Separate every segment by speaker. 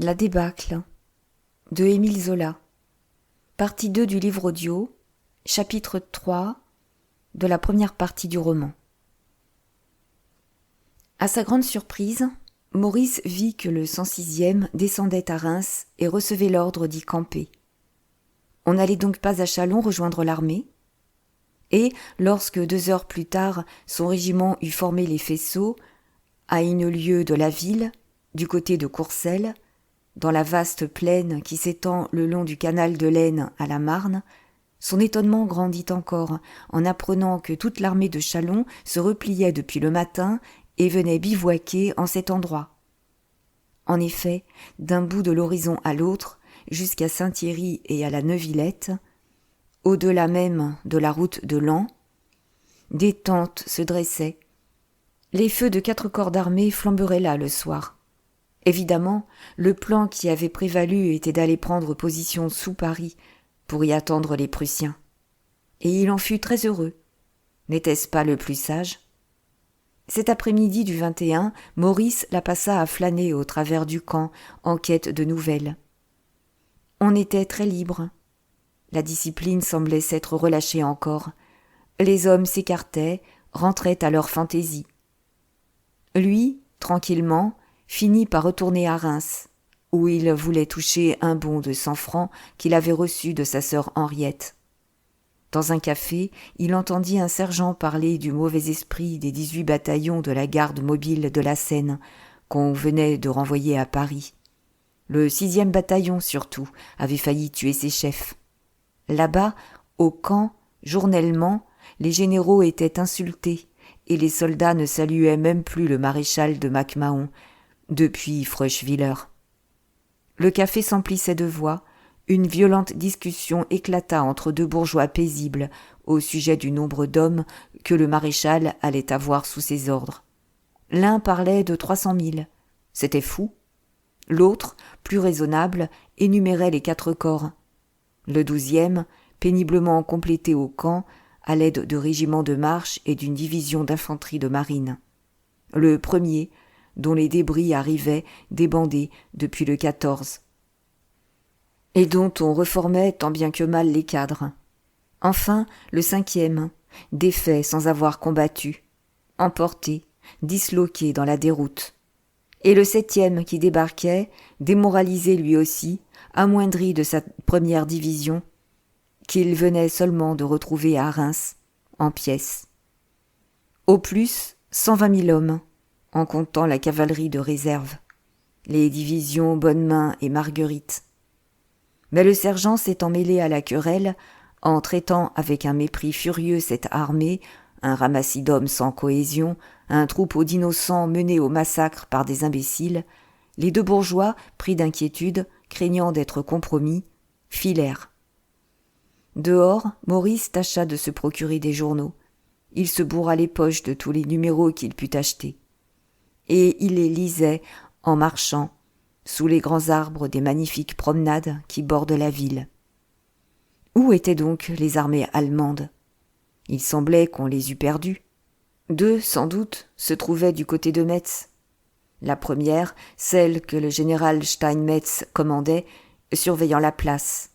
Speaker 1: La débâcle de Émile Zola. Partie 2 du livre audio, chapitre 3 de la première partie du roman. À sa grande surprise, Maurice vit que le 106e descendait à Reims et recevait l'ordre d'y camper. On n'allait donc pas à Châlons rejoindre l'armée ? Et, lorsque 2 heures plus tard, son régiment eut formé les faisceaux, à une lieue de la ville, du côté de Courcelles, dans la vaste plaine qui s'étend le long du canal de l'Aisne à la Marne, son étonnement grandit encore en apprenant que toute l'armée de Châlons se repliait depuis le matin et venait bivouaquer en cet endroit. En effet, d'un bout de l'horizon à l'autre, jusqu'à Saint-Thierry et à la Neuvillette, au-delà même de la route de Laon, des tentes se dressaient. Les feux de 4 corps d'armée flamberaient là le soir. Évidemment, le plan qui avait prévalu était d'aller prendre position sous Paris pour y attendre les Prussiens. Et il en fut très heureux. N'était-ce pas le plus sage ? Cet après-midi du 21, Maurice la passa à flâner au travers du camp en quête de nouvelles. On était très libre. La discipline semblait s'être relâchée encore. Les hommes s'écartaient, rentraient à leur fantaisie. Lui, tranquillement, finit par retourner à Reims, où il voulait toucher un bon de 100 francs qu'il avait reçu de sa sœur Henriette. Dans un café, il entendit un sergent parler du mauvais esprit des 18 bataillons de la garde mobile de la Seine qu'on venait de renvoyer à Paris. Le 6e bataillon, surtout, avait failli tuer ses chefs. Là-bas, au camp, journellement, les généraux étaient insultés et les soldats ne saluaient même plus le maréchal de Mac-Mahon, depuis Freuchwiller. Le café s'emplissait de voix, une violente discussion éclata entre 2 bourgeois paisibles au sujet du nombre d'hommes que le maréchal allait avoir sous ses ordres. L'un parlait de 300 000, c'était fou. L'autre, plus raisonnable, énumérait les 4 corps. Le 12e, péniblement complété au camp, à l'aide de régiments de marche et d'une division d'infanterie de marine. Le 1er, dont les débris arrivaient débandés depuis le 14, et dont on reformait tant bien que mal les cadres. Enfin, le 5e, défait sans avoir combattu, emporté, disloqué dans la déroute. Et le 7e qui débarquait, démoralisé lui aussi, amoindri de sa première division, qu'il venait seulement de retrouver à Reims, en pièces. Au plus, 120 000 hommes, en comptant la cavalerie de réserve, les divisions Bonnemain et Marguerite. Mais le sergent s'étant mêlé à la querelle, en traitant avec un mépris furieux cette armée, un ramassis d'hommes sans cohésion, un troupeau d'innocents menés au massacre par des imbéciles, les 2 bourgeois, pris d'inquiétude, craignant d'être compromis, filèrent. Dehors, Maurice tâcha de se procurer des journaux. Il se bourra les poches de tous les numéros qu'il put acheter. Et il les lisait en marchant, sous les grands arbres des magnifiques promenades qui bordent la ville. Où étaient donc les armées allemandes ? Il semblait qu'on les eût perdues. 2, sans doute, se trouvaient du côté de Metz. La première, celle que le général Steinmetz commandait, surveillant la place.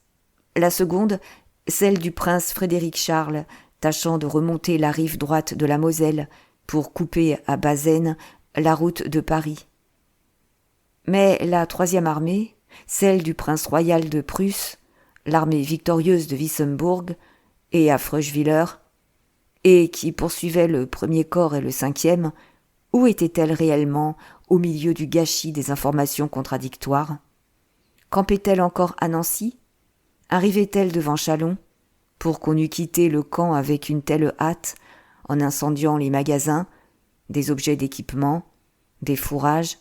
Speaker 1: La seconde, celle du prince Frédéric Charles, tâchant de remonter la rive droite de la Moselle pour couper à Bazaine la route de Paris. Mais la 3e armée, celle du prince royal de Prusse, l'armée victorieuse de Wissembourg et à Freuchwiller, et qui poursuivait le 1er corps et le 5e, où était-elle réellement au milieu du gâchis des informations contradictoires ? Campait-elle encore à Nancy ? Arrivait-elle devant Châlons, pour qu'on eût quitté le camp avec une telle hâte, en incendiant les magasins, des objets d'équipement, des fourrages,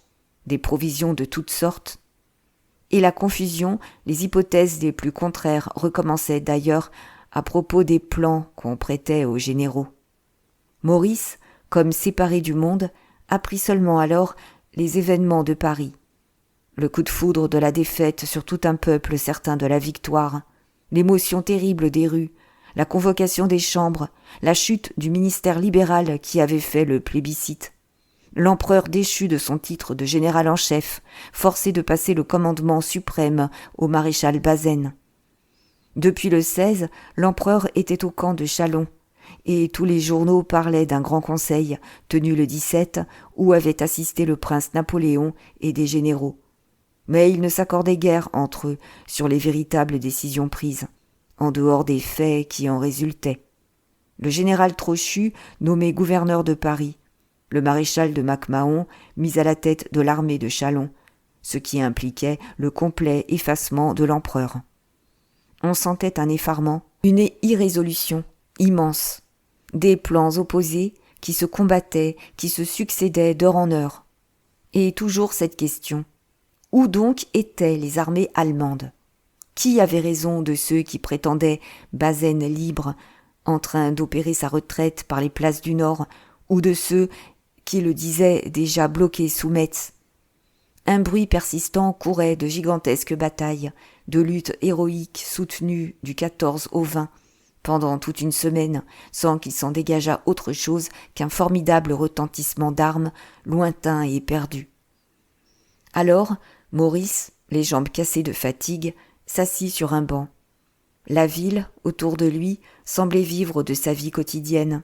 Speaker 1: des provisions de toutes sortes ? Et la confusion, les hypothèses les plus contraires recommençaient d'ailleurs à propos des plans qu'on prêtait aux généraux. Maurice, comme séparé du monde, apprit seulement alors les événements de Paris. Le coup de foudre de la défaite sur tout un peuple certain de la victoire, l'émotion terrible des rues, la convocation des chambres, la chute du ministère libéral qui avait fait le plébiscite. L'empereur déchu de son titre de général en chef, forcé de passer le commandement suprême au maréchal Bazaine. Depuis le 16, l'empereur était au camp de Châlons, et tous les journaux parlaient d'un grand conseil tenu le 17 où avaient assisté le prince Napoléon et des généraux. Mais ils ne s'accordaient guère entre eux sur les véritables décisions prises, en dehors des faits qui en résultaient. Le général Trochu, nommé gouverneur de Paris, le maréchal de Mac-Mahon, mis à la tête de l'armée de Châlons, ce qui impliquait le complet effacement de l'empereur. On sentait un effarement, une irrésolution immense, des plans opposés qui se combattaient, qui se succédaient d'heure en heure. Et toujours cette question. Où donc étaient les armées allemandes? Qui avait raison de ceux qui prétendaient Bazaine libre, en train d'opérer sa retraite par les places du Nord, ou de ceux qui le disaient déjà bloqué sous Metz? Un bruit persistant courait de gigantesques batailles, de luttes héroïques soutenues du 14 au 20, pendant toute une semaine, sans qu'il s'en dégageât autre chose qu'un formidable retentissement d'armes, lointain et perdu. Alors, Maurice, les jambes cassées de fatigue, s'assit sur un banc. La ville, autour de lui, semblait vivre de sa vie quotidienne,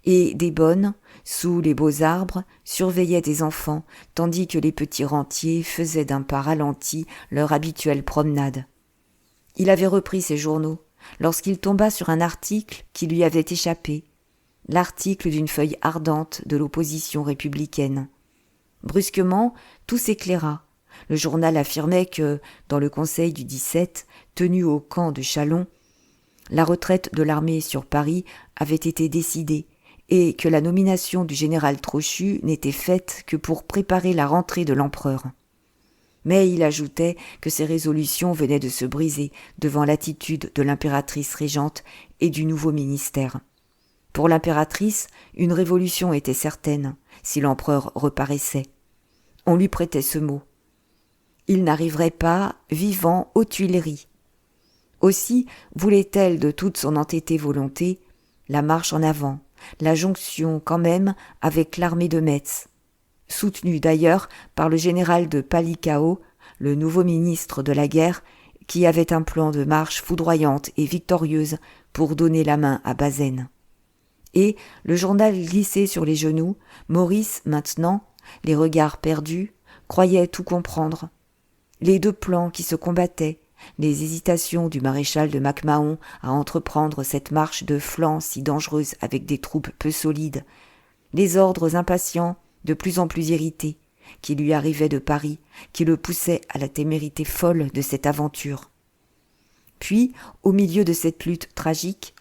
Speaker 1: et des bonnes, sous les beaux arbres, surveillaient des enfants, tandis que les petits rentiers faisaient d'un pas ralenti leur habituelle promenade. Il avait repris ses journaux, lorsqu'il tomba sur un article qui lui avait échappé, l'article d'une feuille ardente de l'opposition républicaine. Brusquement, tout s'éclaira. Le journal affirmait que, dans le conseil du 17, tenu au camp de Châlons, la retraite de l'armée sur Paris avait été décidée, et que la nomination du général Trochu n'était faite que pour préparer la rentrée de l'empereur. Mais il ajoutait que ces résolutions venaient de se briser devant l'attitude de l'impératrice régente et du nouveau ministère. Pour l'impératrice, une révolution était certaine, si l'empereur reparaissait. On lui prêtait ce mot. Il n'arriverait pas, vivant, aux Tuileries. Aussi voulait-elle de toute son entêtée volonté la marche en avant, la jonction quand même avec l'armée de Metz, soutenue d'ailleurs par le général de Palikao, le nouveau ministre de la guerre, qui avait un plan de marche foudroyante et victorieuse pour donner la main à Bazaine. Et, le journal glissé sur les genoux, Maurice, maintenant, les regards perdus, croyait tout comprendre. Les deux plans qui se combattaient, les hésitations du maréchal de Mac-Mahon à entreprendre cette marche de flanc si dangereuse avec des troupes peu solides, les ordres impatients, de plus en plus irrités, qui lui arrivaient de Paris, qui le poussaient à la témérité folle de cette aventure. Puis, au milieu de cette lutte tragique,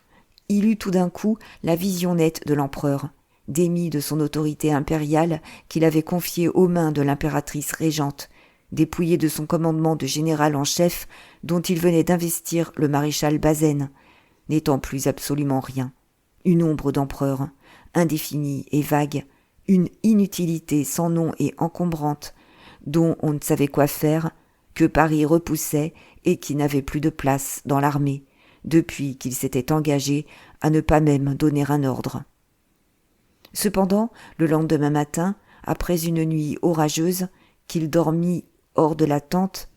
Speaker 1: il eut tout d'un coup la vision nette de l'empereur, démis de son autorité impériale qu'il avait confiée aux mains de l'impératrice régente, dépouillé de son commandement de général en chef dont il venait d'investir le maréchal Bazaine, n'étant plus absolument rien, une ombre d'empereur, indéfinie et vague, une inutilité sans nom et encombrante, dont on ne savait quoi faire, que Paris repoussait et qui n'avait plus de place dans l'armée, depuis qu'il s'était engagé à ne pas même donner un ordre. Cependant, le lendemain matin, après une nuit orageuse, qu'il dormit hors de la tente,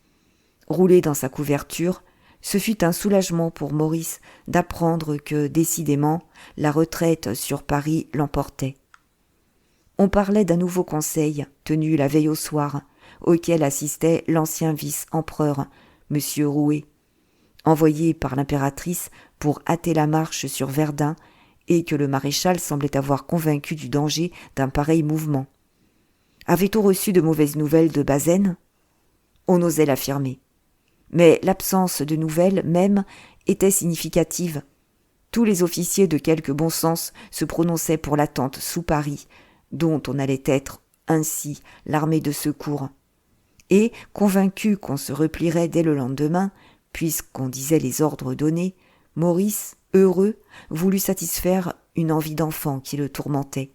Speaker 1: roulé dans sa couverture, ce fut un soulagement pour Maurice d'apprendre que, décidément, la retraite sur Paris l'emportait. On parlait d'un nouveau conseil, tenu la veille au soir, auquel assistait l'ancien vice-empereur, M. Rouet, envoyé par l'impératrice pour hâter la marche sur Verdun, et que le maréchal semblait avoir convaincu du danger d'un pareil mouvement. Avait-on reçu de mauvaises nouvelles de Bazaine ? On osait l'affirmer. Mais l'absence de nouvelles même était significative. Tous les officiers de quelque bon sens se prononçaient pour l'attente sous Paris, dont on allait être ainsi l'armée de secours. Et, convaincu qu'on se replierait dès le lendemain, puisqu'on disait les ordres donnés, Maurice, heureux, voulut satisfaire une envie d'enfant qui le tourmentait,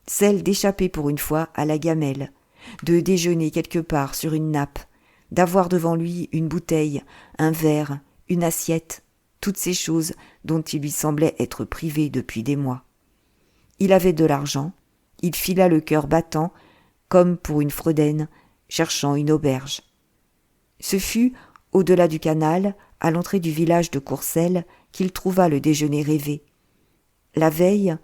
Speaker 1: celle d'échapper pour une fois à la gamelle, de déjeuner quelque part sur une nappe, d'avoir devant lui une bouteille, un verre, une assiette, toutes ces choses dont il lui semblait être privé depuis des mois. Il avait de l'argent, il fila le cœur battant, comme pour une Fredaine, cherchant une auberge. Ce fut, au-delà du canal, à l'entrée du village de Courcelles, qu'il trouva le déjeuner rêvé. La veille,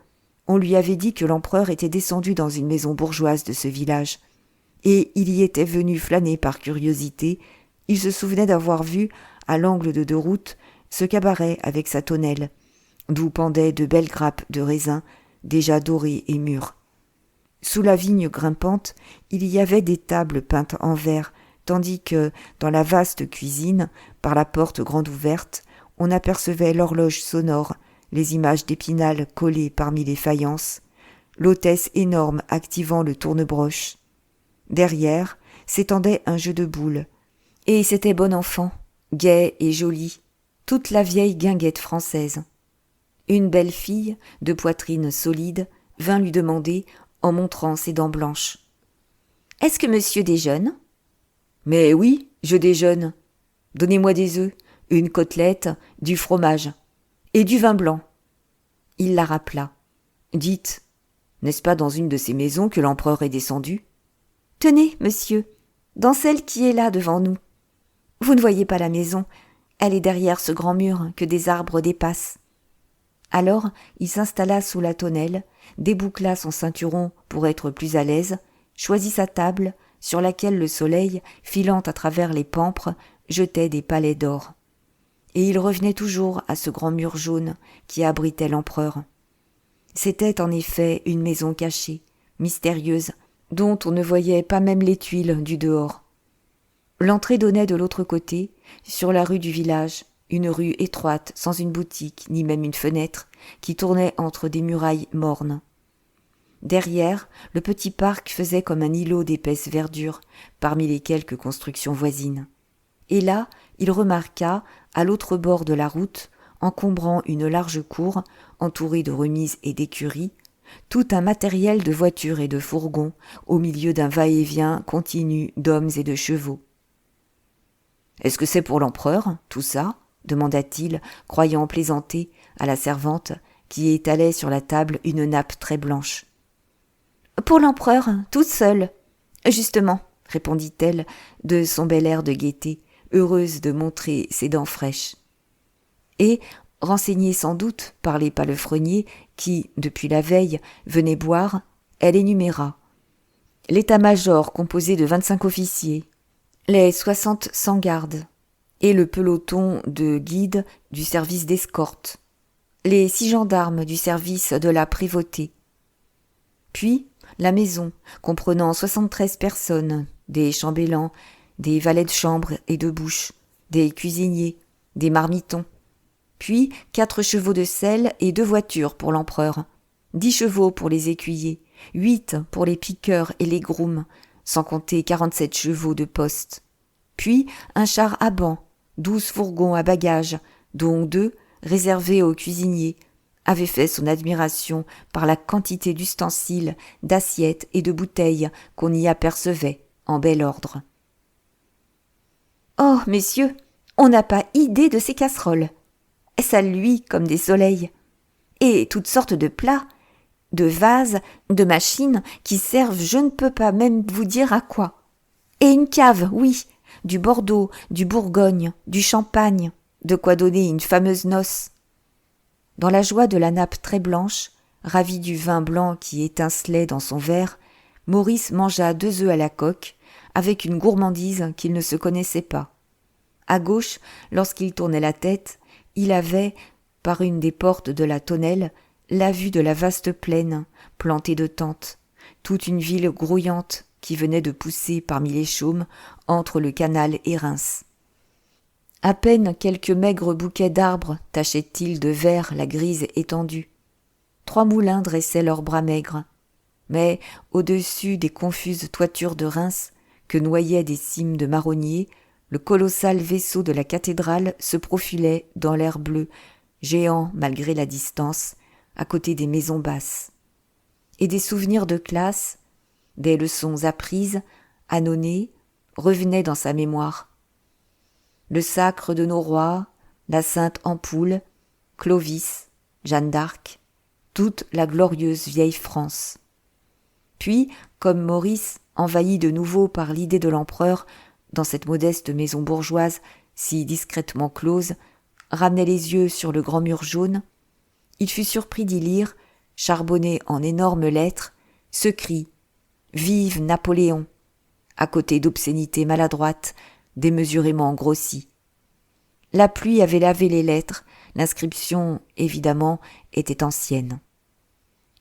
Speaker 1: on lui avait dit que l'empereur était descendu dans une maison bourgeoise de ce village, et il y était venu flâner par curiosité. Il se souvenait d'avoir vu, à l'angle de 2 routes, ce cabaret avec sa tonnelle, d'où pendaient de belles grappes de raisins, déjà dorées et mûres. Sous la vigne grimpante, il y avait des tables peintes en verre, tandis que, dans la vaste cuisine, par la porte grande ouverte, on apercevait l'horloge sonore, les images d'Épinal collées parmi les faïences, l'hôtesse énorme activant le tourne-broche. Derrière s'étendait un jeu de boules, et c'était bon enfant, gai et joli, toute la vieille guinguette française. Une belle fille, de poitrine solide, vint lui demander, en montrant ses dents blanches. « Est-ce que monsieur déjeune ?»« Mais oui, je déjeune. Donnez-moi des œufs, une côtelette, du fromage, et du vin blanc. » Il la rappela. « Dites, n'est-ce pas dans une de ces maisons que l'empereur est descendu ?»« Tenez, monsieur, dans celle qui est là devant nous. Vous ne voyez pas la maison, elle est derrière ce grand mur que des arbres dépassent. » Alors il s'installa sous la tonnelle, déboucla son ceinturon pour être plus à l'aise, choisit sa table, sur laquelle le soleil, filant à travers les pampres, jetait des palets d'or. Et il revenait toujours à ce grand mur jaune qui abritait l'empereur. C'était en effet une maison cachée, mystérieuse, dont on ne voyait pas même les tuiles du dehors. L'entrée donnait de l'autre côté, sur la rue du village, une rue étroite, sans une boutique, ni même une fenêtre, qui tournait entre des murailles mornes. Derrière, le petit parc faisait comme un îlot d'épaisse verdure, parmi les quelques constructions voisines. Et là, il remarqua, à l'autre bord de la route, encombrant une large cour, entourée de remises et d'écuries, tout un matériel de voitures et de fourgons, au milieu d'un va-et-vient continu d'hommes et de chevaux. « Est-ce que c'est pour l'empereur, tout ça ?» demanda-t-il, croyant plaisanter, à la servante, qui étalait sur la table une nappe très blanche. « Pour l'empereur, toute seule. Justement, » répondit-elle, de son bel air de gaieté, heureuse de montrer ses dents fraîches. Et, renseignée sans doute par les palefreniers qui, depuis la veille, venaient boire, elle énuméra l'état-major composé de 25 officiers, les 60 sans garde, et le peloton de guides du service d'escorte, les 6 gendarmes du service de la prévôté. Puis, la maison, comprenant 73 personnes, des chambellans, des valets de chambre et de bouche, des cuisiniers, des marmitons. Puis 4 chevaux de selle et 2 voitures pour l'empereur, 10 chevaux pour les écuyers, 8 pour les piqueurs et les grooms, sans compter 47 chevaux de poste. Puis un char à bancs, 12 fourgons à bagages, dont 2, réservés aux cuisiniers, avaient fait son admiration par la quantité d'ustensiles, d'assiettes et de bouteilles qu'on y apercevait en bel ordre. « Oh, messieurs, on n'a pas idée de ces casseroles. Ça luit comme des soleils. Et toutes sortes de plats, de vases, de machines qui servent je ne peux pas même vous dire à quoi. Et une cave, oui, du Bordeaux, du Bourgogne, du Champagne, de quoi donner une fameuse noce. » Dans la joie de la nappe très blanche, ravi du vin blanc qui étincelait dans son verre, Maurice mangea 2 œufs à la coque, avec une gourmandise qu'il ne se connaissait pas. À gauche, lorsqu'il tournait la tête, il avait, par une des portes de la tonnelle, la vue de la vaste plaine, plantée de tentes, toute une ville grouillante qui venait de pousser parmi les chaumes entre le canal et Reims. À peine quelques maigres bouquets d'arbres tachaient-ils de vert la grise étendue. 3 moulins dressaient leurs bras maigres, mais au-dessus des confuses toitures de Reims, que noyaient des cimes de marronniers, le colossal vaisseau de la cathédrale se profilait dans l'air bleu, géant malgré la distance, à côté des maisons basses. Et des souvenirs de classe, des leçons apprises, annonnées, revenaient dans sa mémoire. Le sacre de nos rois, la sainte Ampoule, Clovis, Jeanne d'Arc, toute la glorieuse vieille France. Puis, comme Maurice, envahi de nouveau par l'idée de l'empereur, dans cette modeste maison bourgeoise, si discrètement close, ramenait les yeux sur le grand mur jaune, il fut surpris d'y lire, charbonné en énormes lettres, ce cri « Vive Napoléon !» à côté d'obscénités maladroites, démesurément grossies. La pluie avait lavé les lettres, l'inscription, évidemment, était ancienne.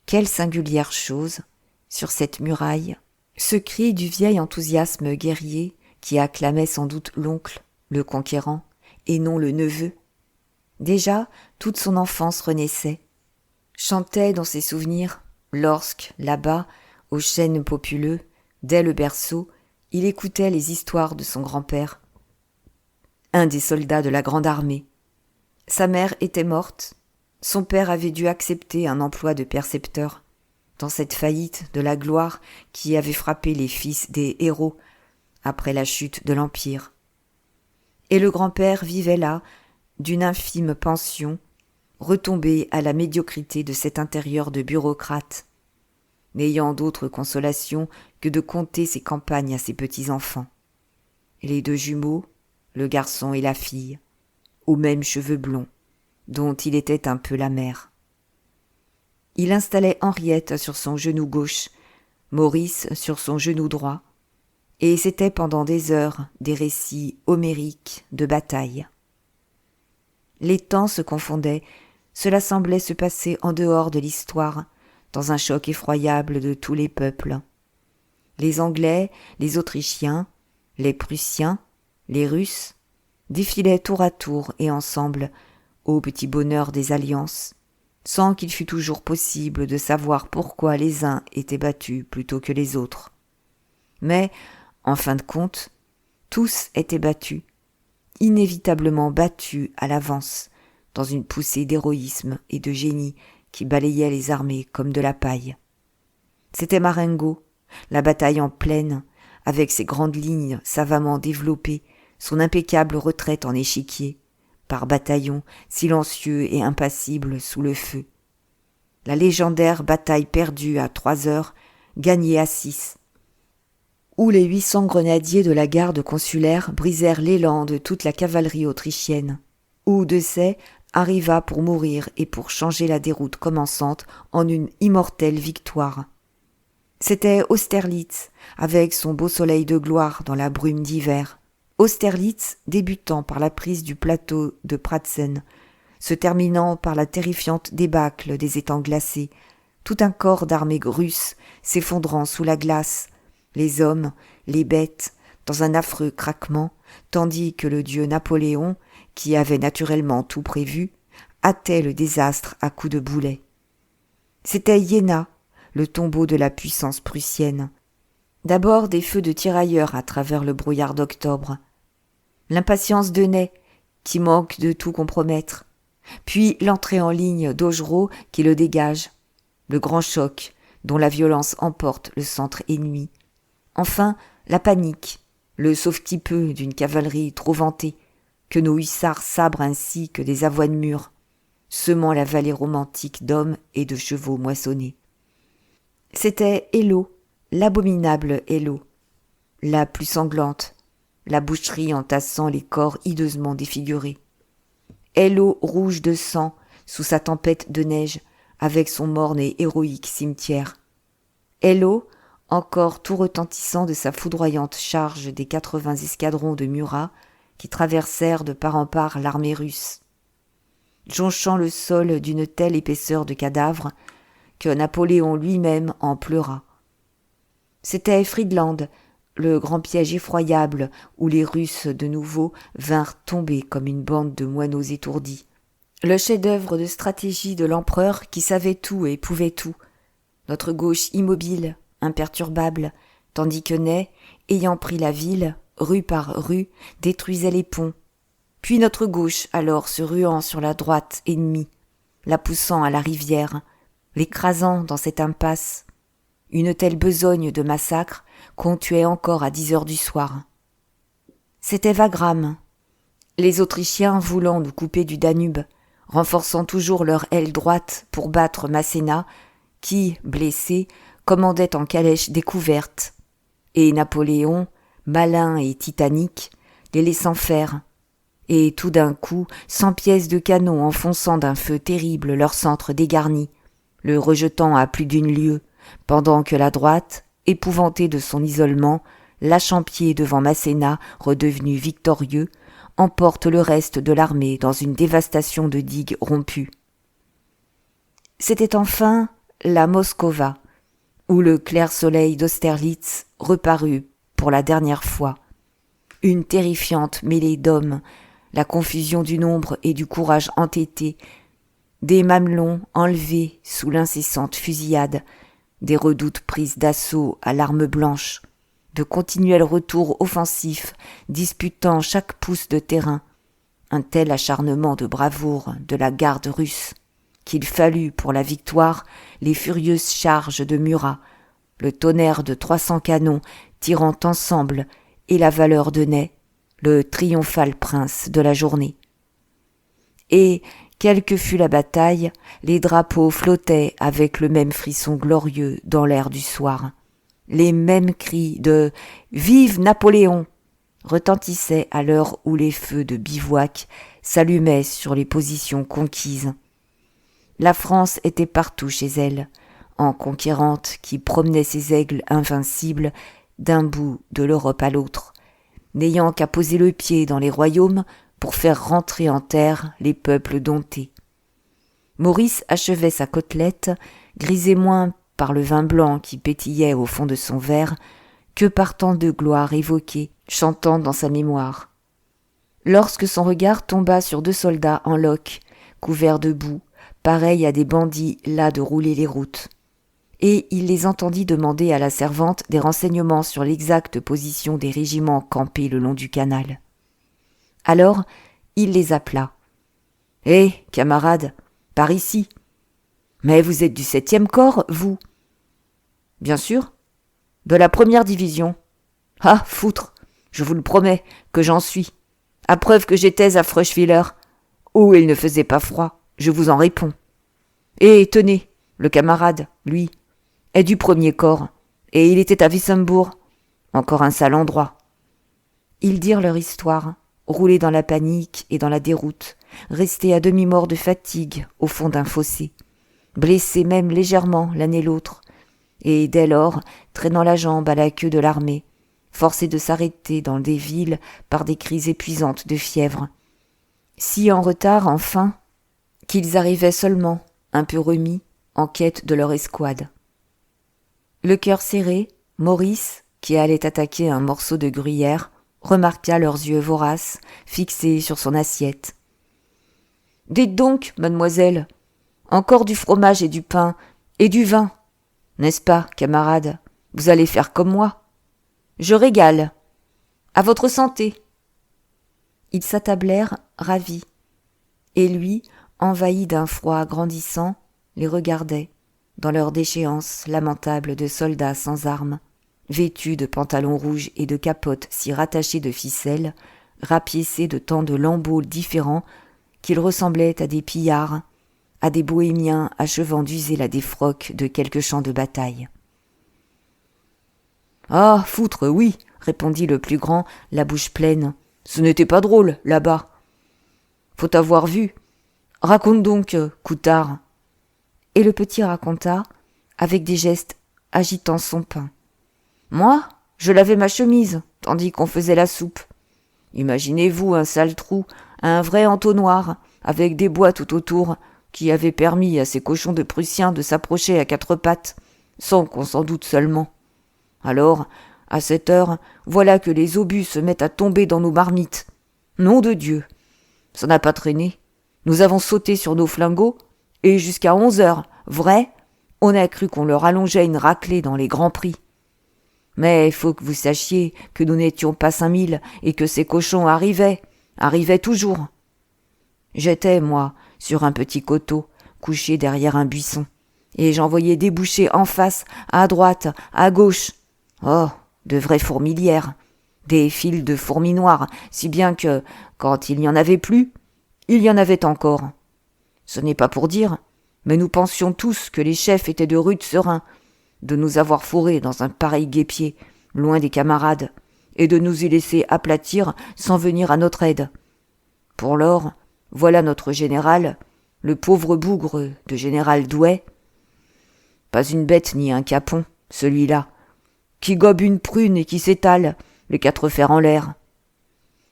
Speaker 1: Quelle singulière chose, sur cette muraille, ce cri du vieil enthousiasme guerrier qui acclamait sans doute l'oncle, le conquérant, et non le neveu. Déjà, toute son enfance renaissait, chantait dans ses souvenirs, lorsque, là-bas, aux chênes populeux, dès le berceau, il écoutait les histoires de son grand-père, un des soldats de la Grande Armée. Sa mère était morte, son père avait dû accepter un emploi de percepteur, dans cette faillite de la gloire qui avait frappé les fils des héros après la chute de l'Empire. Et le grand-père vivait là, d'une infime pension, retombé à la médiocrité de cet intérieur de bureaucrate, n'ayant d'autre consolation que de conter ses campagnes à ses petits-enfants. Et les deux jumeaux, le garçon et la fille, aux mêmes cheveux blonds, dont il était un peu la mère. Il installait Henriette sur son genou gauche, Maurice sur son genou droit, et c'était pendant des heures des récits homériques de bataille. Les temps se confondaient, cela semblait se passer en dehors de l'histoire, dans un choc effroyable de tous les peuples. Les Anglais, les Autrichiens, les Prussiens, les Russes défilaient tour à tour et ensemble au petit bonheur des alliances, sans qu'il fût toujours possible de savoir pourquoi les uns étaient battus plutôt que les autres. Mais, en fin de compte, tous étaient battus, inévitablement battus à l'avance, dans une poussée d'héroïsme et de génie qui balayait les armées comme de la paille. C'était Marengo, la bataille en plaine, avec ses grandes lignes savamment développées, son impeccable retraite en échiquier, par bataillon, silencieux et impassible sous le feu. La légendaire bataille perdue à 3 heures, gagnée à 6, où les 800 grenadiers de la garde consulaire brisèrent l'élan de toute la cavalerie autrichienne, où Desaix arriva pour mourir et pour changer la déroute commençante en une immortelle victoire. C'était Austerlitz, avec son beau soleil de gloire dans la brume d'hiver. Austerlitz débutant par la prise du plateau de Pratzen, se terminant par la terrifiante débâcle des étangs glacés, tout un corps d'armée russe s'effondrant sous la glace, les hommes, les bêtes, dans un affreux craquement, tandis que le dieu Napoléon, qui avait naturellement tout prévu, hâtait le désastre à coups de boulet. C'était Iéna, le tombeau de la puissance prussienne. D'abord des feux de tirailleurs à travers le brouillard d'octobre. L'impatience de Ney, qui manque de tout compromettre. Puis l'entrée en ligne d'Augereau qui le dégage. Le grand choc, dont la violence emporte le centre ennemi. Enfin, la panique, le sauve-qui-peut d'une cavalerie trop vantée, que nos hussards sabrent ainsi que des avoines mûres, semant la vallée romantique d'hommes et de chevaux moissonnés. C'était Eylau, l'abominable Eylau, la plus sanglante, la boucherie entassant les corps hideusement défigurés. Eylau rouge de sang sous sa tempête de neige, avec son morne et héroïque cimetière. Eylau, encore tout retentissant de sa foudroyante charge des 80 escadrons de Murat qui traversèrent de part en part l'armée russe, jonchant le sol d'une telle épaisseur de cadavres que Napoléon lui-même en pleura. C'était Friedland, le grand piège effroyable où les Russes de nouveau vinrent tomber comme une bande de moineaux étourdis. Le chef-d'œuvre de stratégie de l'empereur qui savait tout et pouvait tout. Notre gauche immobile, imperturbable, tandis que Ney, ayant pris la ville, rue par rue, détruisait les ponts. Puis notre gauche alors se ruant sur la droite ennemie, la poussant à la rivière, l'écrasant dans cette impasse. Une telle besogne de massacre qu'on tuait encore à 10 heures du soir. C'était Wagram. Les Autrichiens voulant nous couper du Danube, renforçant toujours leur aile droite pour battre Masséna, qui, blessé, commandait en calèche découverte, et Napoléon, malin et titanique, les laissant faire, et tout d'un coup 100 pièces de canon enfonçant d'un feu terrible leur centre dégarni, le rejetant à plus d'une lieue, pendant que la droite, épouvantée de son isolement, lâchant pied devant Masséna, redevenu victorieux, emporte le reste de l'armée dans une dévastation de digues rompues. C'était enfin la Moskova, où le clair soleil d'Austerlitz reparut pour la dernière fois. Une terrifiante mêlée d'hommes, la confusion du nombre et du courage entêté, des mamelons enlevés sous l'incessante fusillade, des redoutes prises d'assaut à l'arme blanche, de continuels retours offensifs disputant chaque pouce de terrain, un tel acharnement de bravoure de la garde russe qu'il fallut pour la victoire les furieuses charges de Murat, le tonnerre de 300 canons tirant ensemble et la valeur de Ney, le triomphal prince de la journée. Et, quelle que fût la bataille, les drapeaux flottaient avec le même frisson glorieux dans l'air du soir. Les mêmes cris de « Vive Napoléon !» retentissaient à l'heure où les feux de bivouac s'allumaient sur les positions conquises. La France était partout chez elle, en conquérante qui promenait ses aigles invincibles d'un bout de l'Europe à l'autre, n'ayant qu'à poser le pied dans les royaumes pour faire rentrer en terre les peuples domptés. Maurice achevait sa côtelette, grisé moins par le vin blanc qui pétillait au fond de son verre que par tant de gloire évoquée, chantant dans sa mémoire. Lorsque son regard tomba sur 2 soldats en loques, couverts de boue, pareils à des bandits las de rouler les routes. Et il les entendit demander à la servante des renseignements sur l'exacte position des régiments campés le long du canal. Alors, il les appela. « Hé, camarades, par ici. Mais vous êtes du 7e corps, vous ?»« Bien sûr. De la 1re division. »« Ah, foutre, je vous le promets que j'en suis. À preuve que j'étais à Fröschwiller, où il ne faisait pas froid, je vous en réponds. Et tenez, le camarade, lui, est du 1er corps, et il était à Wissembourg. Encore un sale endroit. » Ils dirent leur histoire, roulés dans la panique et dans la déroute, restés à demi-morts de fatigue au fond d'un fossé, blessés même légèrement l'un et l'autre, et dès lors traînant la jambe à la queue de l'armée, forcés de s'arrêter dans des villes par des crises épuisantes de fièvre, si en retard enfin qu'ils arrivaient seulement, un peu remis, en quête de leur escouade. Le cœur serré, Maurice, qui allait attaquer un morceau de gruyère, remarqua leurs yeux voraces, fixés sur son assiette. « Dites donc, mademoiselle, encore du fromage et du pain, et du vin, n'est-ce pas, camarade? Vous allez faire comme moi. Je régale. À votre santé. » Ils s'attablèrent, ravis, et lui, envahi d'un froid grandissant, les regardait, dans leur déchéance lamentable de soldats sans armes, vêtus de pantalons rouges et de capotes si rattachées de ficelles, rapiécés de tant de lambeaux différents qu'ils ressemblaient à des pillards, à des bohémiens achevant d'user la défroque de quelque champ de bataille. « Ah, foutre, oui, répondit le plus grand, la bouche pleine. Ce n'était pas drôle, là-bas. Faut avoir vu. Raconte donc, Coutard. » Et le petit raconta, avec des gestes agitant son pain. « Moi, je lavais ma chemise, tandis qu'on faisait la soupe. Imaginez-vous un sale trou, un vrai entonnoir, avec des bois tout autour, qui avait permis à ces cochons de Prussiens de s'approcher à 4 pattes, sans qu'on s'en doute seulement. Alors, à cette heure, voilà que les obus se mettent à tomber dans nos marmites. Nom de Dieu! Ça n'a pas traîné. Nous avons sauté sur nos flingots, et jusqu'à 11 heures, vrai, on a cru qu'on leur allongeait une raclée dans les grands prix. Mais il faut que vous sachiez que nous n'étions pas 5000 et que ces cochons arrivaient toujours. J'étais, moi, sur un petit coteau, couché derrière un buisson, et j'en voyais déboucher en face, à droite, à gauche. Oh, de vraies fourmilières, des files de fourmis noires, si bien que, quand il n'y en avait plus, il y en avait encore. Ce n'est pas pour dire, mais nous pensions tous que les chefs étaient de rudes serins,
Speaker 2: de nous avoir fourrés dans un pareil guêpier, loin des camarades, et de nous y laisser aplatir sans venir à notre aide. Pour lors, voilà notre général, le pauvre bougre de général Douai. Pas une bête ni un capon, celui-là, qui gobe une prune et qui s'étale, les quatre fers en l'air.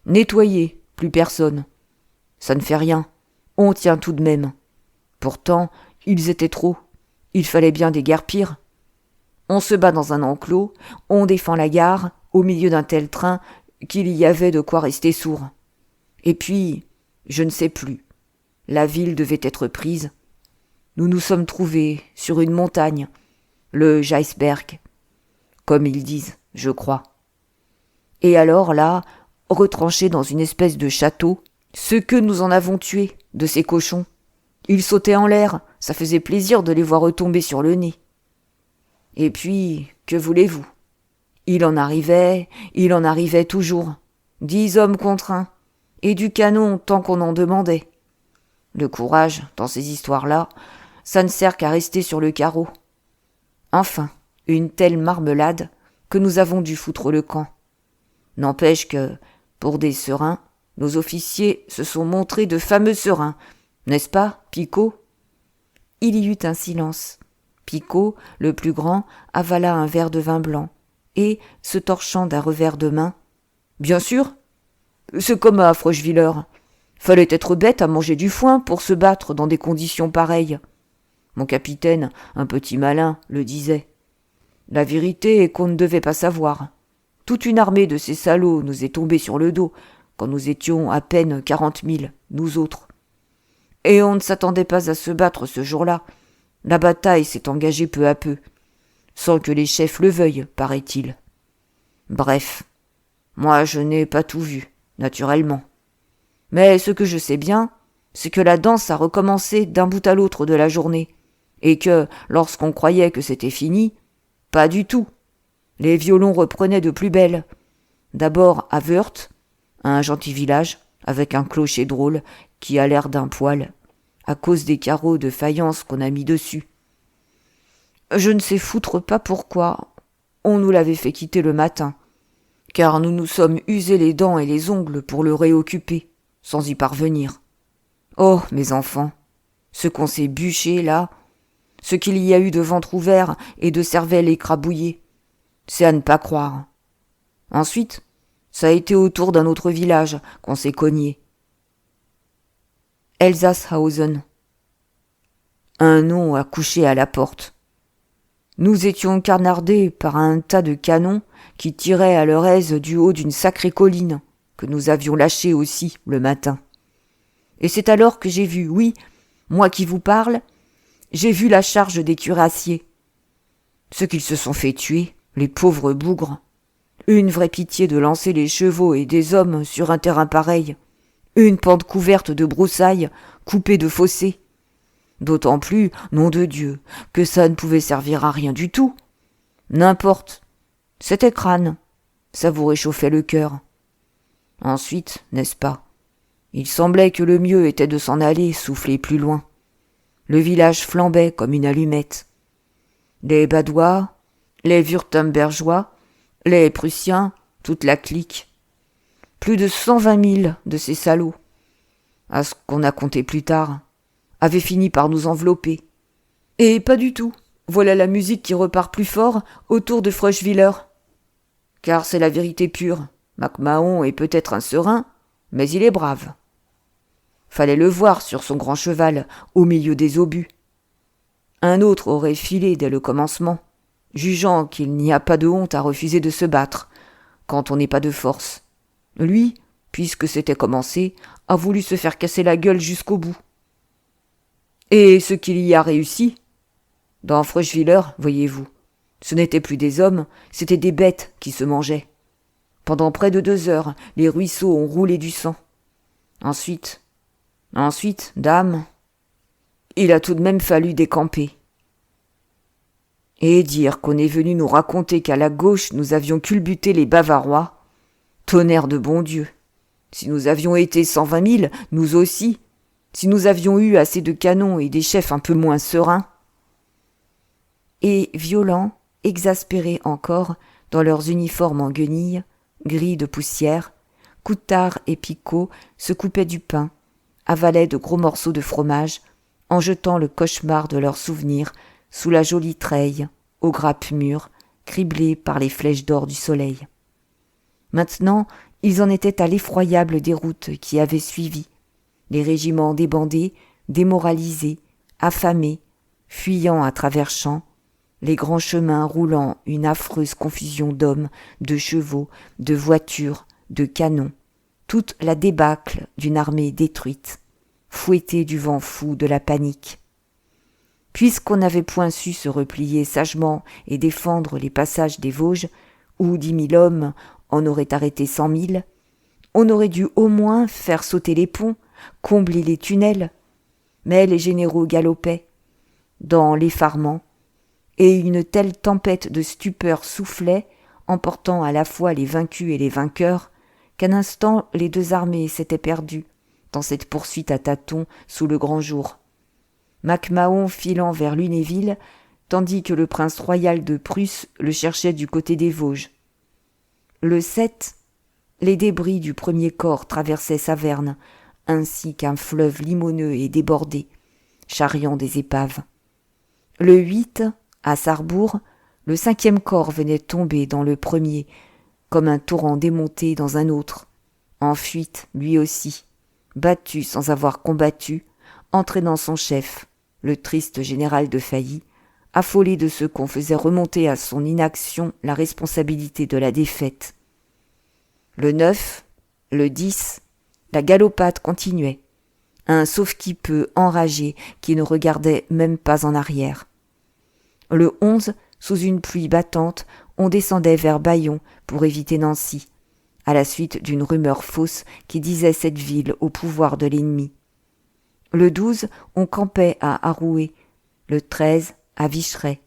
Speaker 2: Nettoyé, plus personne. Ça ne fait rien, on tient tout de même. Pourtant, ils étaient trop, il fallait bien des guerres pires. On se bat dans un enclos, on défend la gare, au milieu d'un tel train qu'il y avait de quoi rester sourd. Et puis, je ne sais plus, la ville devait être prise. Nous nous sommes trouvés sur une montagne, le Geisberg, comme ils disent, je crois. Et alors là, retranchés dans une espèce de château, ce que nous en avons tué de ces cochons. Ils sautaient en l'air, ça faisait plaisir de les voir retomber sur le nez. Et puis, que voulez-vous ? Il en arrivait toujours. 10 hommes contre 1, et du canon tant qu'on en demandait. Le courage, dans ces histoires-là, ça ne sert qu'à rester sur le carreau. Enfin, une telle marmelade que nous avons dû foutre le camp. N'empêche que, pour des serins, nos officiers se sont montrés de fameux serins, n'est-ce pas, Picot ?
Speaker 1: Il y eut un silence. Picot, le plus grand, avala un verre de vin blanc, et, se torchant d'un revers de main,
Speaker 2: « Bien sûr, c'est comme à Froschwiller. Fallait être bête à manger du foin pour se battre dans des conditions pareilles. Mon capitaine, un petit malin, le disait. La vérité est qu'on ne devait pas savoir. Toute une armée de ces salauds nous est tombée sur le dos, quand nous étions à peine 40 000, nous autres. Et on ne s'attendait pas à se battre ce jour-là. La bataille s'est engagée peu à peu, sans que les chefs le veuillent, paraît-il. Bref, moi je n'ai pas tout vu, naturellement. Mais ce que je sais bien, c'est que la danse a recommencé d'un bout à l'autre de la journée, et que, lorsqu'on croyait que c'était fini, pas du tout. Les violons reprenaient de plus belle. D'abord à Wörth, un gentil village, avec un clocher drôle qui a l'air d'un poêle, à cause des carreaux de faïence qu'on a mis dessus. Je ne sais foutre pas pourquoi on nous l'avait fait quitter le matin, car nous nous sommes usés les dents et les ongles pour le réoccuper, sans y parvenir. Oh, mes enfants, ce qu'on s'est bûché là, ce qu'il y a eu de ventre ouvert et de cervelle écrabouillée, c'est à ne pas croire. Ensuite, ça a été autour d'un autre village qu'on s'est cogné. Elsaßhausen. Un nom a couché à la porte. Nous étions carnardés par un tas de canons qui tiraient à leur aise du haut d'une sacrée colline que nous avions lâchée aussi le matin. Et c'est alors que j'ai vu, oui, moi qui vous parle, j'ai vu la charge des cuirassiers. Ceux qu'ils se sont fait tuer, les pauvres bougres. Une vraie pitié de lancer les chevaux et des hommes sur un terrain pareil. Une pente couverte de broussailles, coupée de fossés. D'autant plus, nom de Dieu, que ça ne pouvait servir à rien du tout. N'importe. C'était crâne. Ça vous réchauffait le cœur. Ensuite, n'est-ce pas, il semblait que le mieux était de s'en aller souffler plus loin. Le village flambait comme une allumette. Les Badois, les Wurtembergeois, les Prussiens, toute la clique. Plus de 120 000 de ces salauds, à ce qu'on a compté plus tard, avaient fini par nous envelopper. Et pas du tout. Voilà la musique qui repart plus fort autour de Froschwiller. Car c'est la vérité pure. MacMahon est peut-être un serin, mais il est brave. Fallait le voir sur son grand cheval, au milieu des obus. Un autre aurait filé dès le commencement, jugeant qu'il n'y a pas de honte à refuser de se battre, quand on n'est pas de force. Lui, puisque c'était commencé, a voulu se faire casser la gueule jusqu'au bout. Et ce qu'il y a réussi, dans Froschwiller, voyez-vous, ce n'étaient plus des hommes, c'étaient des bêtes qui se mangeaient. Pendant près de 2 heures, les ruisseaux ont roulé du sang. Ensuite, dame, il a tout de même fallu décamper. Et dire qu'on est venu nous raconter qu'à la gauche nous avions culbuté les Bavarois, tonnerre de bon Dieu. Si nous avions été 120 000, nous aussi, si nous avions eu assez de canons et des chefs un peu moins sereins.
Speaker 1: Et violent, exaspérés encore, dans leurs uniformes en guenilles, gris de poussière, Coutard et Picot se coupaient du pain, avalaient de gros morceaux de fromage, en jetant le cauchemar de leurs souvenirs sous la jolie treille, aux grappes mûres, criblées par les flèches d'or du soleil. Maintenant, ils en étaient à l'effroyable déroute qui avait suivi, les régiments débandés, démoralisés, affamés, fuyant à travers champs, les grands chemins roulant une affreuse confusion d'hommes, de chevaux, de voitures, de canons, toute la débâcle d'une armée détruite, fouettée du vent fou de la panique. Puisqu'on n'avait point su se replier sagement et défendre les passages des Vosges, où 10 000 hommes en auraient arrêté 100 000, on aurait dû au moins faire sauter les ponts, combler les tunnels. Mais les généraux galopaient, dans l'effarement, et une telle tempête de stupeur soufflait, emportant à la fois les vaincus et les vainqueurs, qu'un instant les deux armées s'étaient perdues dans cette poursuite à tâtons sous le grand jour. Mac-Mahon filant vers Lunéville, tandis que le prince royal de Prusse le cherchait du côté des Vosges. Le 7, les débris du premier corps traversaient Saverne, ainsi qu'un fleuve limoneux et débordé, charriant des épaves. Le 8, à Sarrebourg, le 5e corps venait tomber dans le premier, comme un torrent démonté dans un autre, en fuite lui aussi, battu sans avoir combattu, entraînant son chef, le triste général de Failly, affolé de ce qu'on faisait remonter à son inaction la responsabilité de la défaite. Le 9, le 10, la galopade continuait, un sauve-qui-peut enragé qui ne regardait même pas en arrière. Le 11, sous une pluie battante, on descendait vers Bayon pour éviter Nancy, à la suite d'une rumeur fausse qui disait cette ville au pouvoir de l'ennemi. Le 12, on campait à Arouet, le 13, à Vicheray,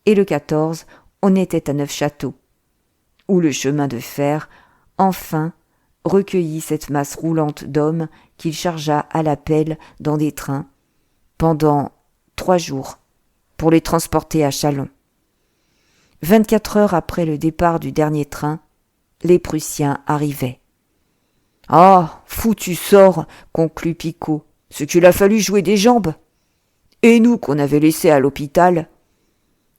Speaker 1: et le 14, on était à Neufchâteau, où le chemin de fer, enfin, recueillit cette masse roulante d'hommes qu'il chargea à la pelle dans des trains, pendant 3 jours, pour les transporter à Châlons. 24 heures après le départ du dernier train, les Prussiens arrivaient. « Ah, foutu sort !» conclut Picot. « Ce qu'il a fallu jouer des jambes ! Et nous qu'on avait laissés à l'hôpital !»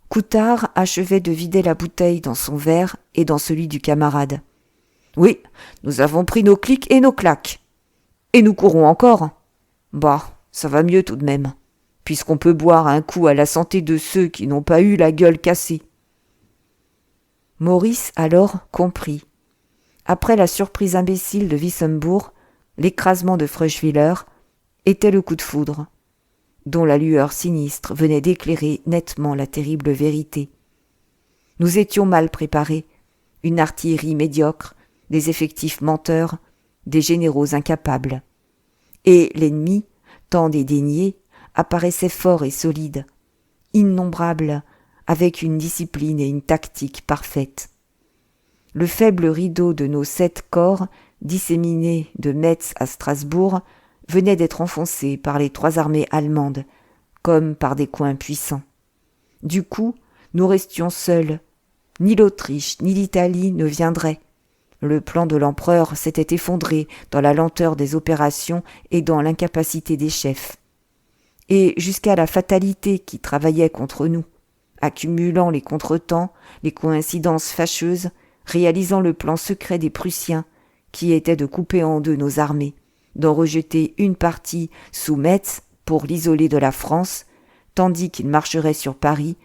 Speaker 1: Coutard achevait de vider la bouteille dans son verre et dans celui du camarade. « Oui, nous avons pris nos clics et nos claques. Et nous courons encore. Bah, ça va mieux tout de même, puisqu'on peut boire un coup à la santé de ceux qui n'ont pas eu la gueule cassée. » Maurice alors comprit. Après la surprise imbécile de Wissembourg, l'écrasement de Freuschwiller était le coup de foudre, dont la lueur sinistre venait d'éclairer nettement la terrible vérité. Nous étions mal préparés, une artillerie médiocre, des effectifs menteurs, des généraux incapables. Et l'ennemi, tant dédaigné, apparaissait fort et solide, innombrable, avec une discipline et une tactique parfaites. Le faible rideau de nos 7 corps, disséminés de Metz à Strasbourg, venait d'être enfoncé par les 3 armées allemandes, comme par des coins puissants. Du coup, nous restions seuls. Ni l'Autriche, ni l'Italie ne viendraient. Le plan de l'empereur s'était effondré dans la lenteur des opérations et dans l'incapacité des chefs. Et jusqu'à la fatalité qui travaillait contre nous, accumulant les contretemps, les coïncidences fâcheuses, réalisant le plan secret des Prussiens, qui était de couper en deux nos armées, d'en rejeter une partie sous Metz pour l'isoler de la France, tandis qu'il marcherait sur Paris,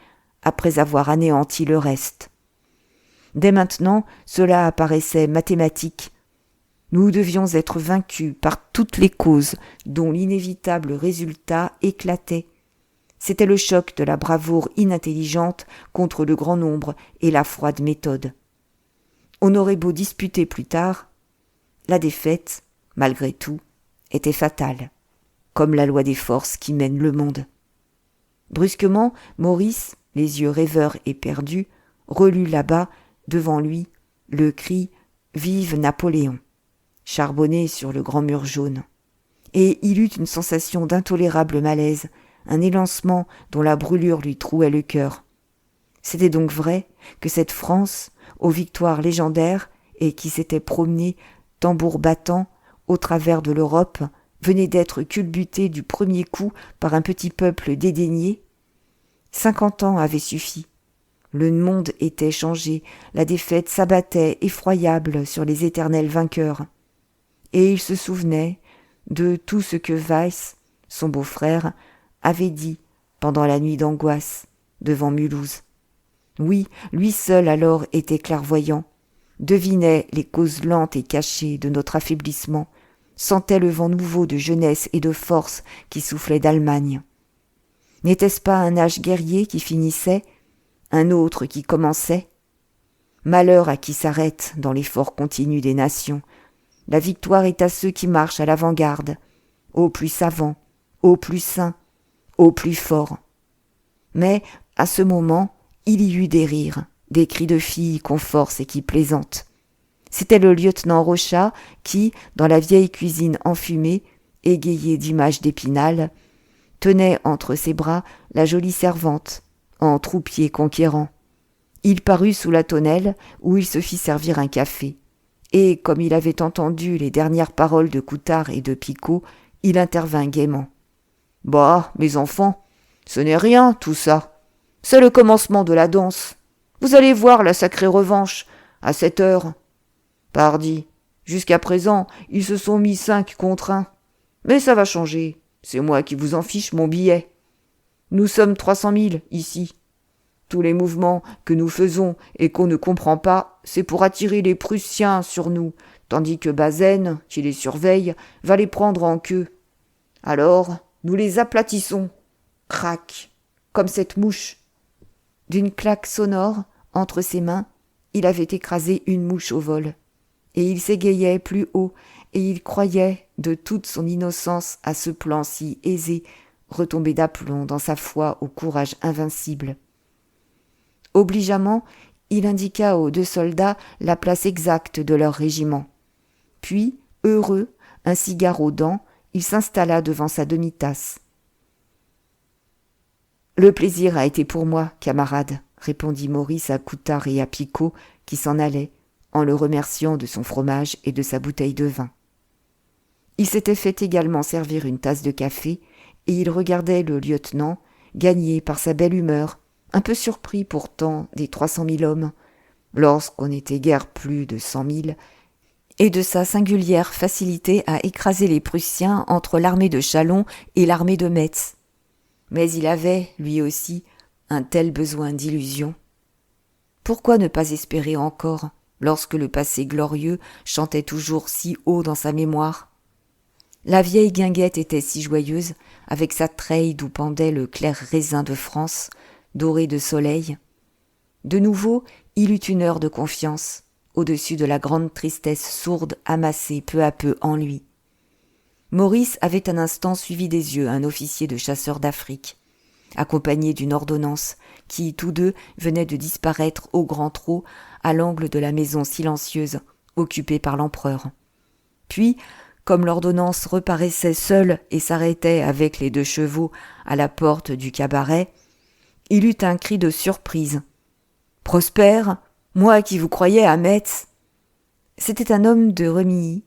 Speaker 1: après avoir anéanti le reste. Dès maintenant, cela apparaissait mathématique. Nous devions être vaincus par toutes les causes dont l'inévitable résultat éclatait. C'était le choc de la bravoure inintelligente contre le grand nombre et la froide méthode. On aurait beau disputer plus tard, la défaite, malgré tout, était fatale, comme la loi des forces qui mène le monde. Brusquement, Maurice, les yeux rêveurs et perdus, relut là-bas, devant lui, le cri « Vive Napoléon !» charbonné sur le grand mur jaune. Et il eut une sensation d'intolérable malaise, un élancement dont la brûlure lui trouait le cœur. C'était donc vrai que cette France, aux victoires légendaires et qui s'était promenée, tambour battant, au travers de l'Europe, venait d'être culbutée du premier coup par un petit peuple dédaigné. 50 ans avaient suffi. Le monde était changé, la défaite s'abattait effroyable sur les éternels vainqueurs. Et il se souvenait de tout ce que Weiss, son beau-frère, avait dit pendant la nuit d'angoisse devant Mulhouse. Oui, lui seul alors était clairvoyant, devinait les causes lentes et cachées de notre affaiblissement, sentait le vent nouveau de jeunesse et de force qui soufflait d'Allemagne. N'était-ce pas un âge guerrier qui finissait, un autre qui commençait? Malheur à qui s'arrête dans l'effort continu des nations. La victoire est à ceux qui marchent à l'avant-garde, aux plus savants, aux plus saints, aux plus forts. Mais, à ce moment, il y eut des rires, des cris de filles qu'on force et qui plaisantent. C'était le lieutenant Rochat qui, dans la vieille cuisine enfumée, égayée d'images d'Épinal, tenait entre ses bras la jolie servante, en troupier conquérant. Il parut sous la tonnelle où il se fit servir un café. Et, comme il avait entendu les dernières paroles de Coutard et de Picot, il intervint gaiement. « Bah, mes enfants, ce n'est rien, tout ça. C'est le commencement de la danse. Vous allez voir la sacrée revanche, à 7 heures. Pardi, jusqu'à présent, ils se sont mis 5 contre 1. Mais ça va changer, c'est moi qui vous en fiche mon billet. Nous sommes 300 000 ici. Tous les mouvements que nous faisons et qu'on ne comprend pas, c'est pour attirer les Prussiens sur nous, tandis que Bazaine, qui les surveille, va les prendre en queue. Alors, nous les aplatissons. Crac, comme cette mouche. » D'une claque sonore, entre ses mains, il avait écrasé une mouche au vol. Et il s'égayait plus haut, et il croyait, de toute son innocence à ce plan si aisé, retomber d'aplomb dans sa foi au courage invincible. Obligeamment, il indiqua aux 2 soldats la place exacte de leur régiment. Puis, heureux, un cigare aux dents, il s'installa devant sa demi-tasse. « Le plaisir a été pour moi, camarade, » répondit Maurice à Coutard et à Picot, qui s'en allaient, en le remerciant de son fromage et de sa bouteille de vin. Il s'était fait également servir une tasse de café, et il regardait le lieutenant, gagné par sa belle humeur, un peu surpris pourtant des 300 000 hommes, lorsqu'on n'était guère plus de 100 000, et de sa singulière facilité à écraser les Prussiens entre l'armée de Châlons et l'armée de Metz. Mais il avait, lui aussi, un tel besoin d'illusion. Pourquoi ne pas espérer encore, lorsque le passé glorieux chantait toujours si haut dans sa mémoire? La vieille guinguette était si joyeuse, avec sa treille d'où pendait le clair raisin de France, doré de soleil. De nouveau, il eut une heure de confiance, au-dessus de la grande tristesse sourde amassée peu à peu en lui. Maurice avait un instant suivi des yeux un officier de chasseurs d'Afrique, accompagné d'une ordonnance, qui, tous deux, venaient de disparaître au grand trot à l'angle de la maison silencieuse, occupée par l'empereur. Puis, comme l'ordonnance reparaissait seule et s'arrêtait avec les 2 chevaux à la porte du cabaret, il eut un cri de surprise. « Prosper, moi qui vous croyais à Metz !» C'était un homme de Remilly,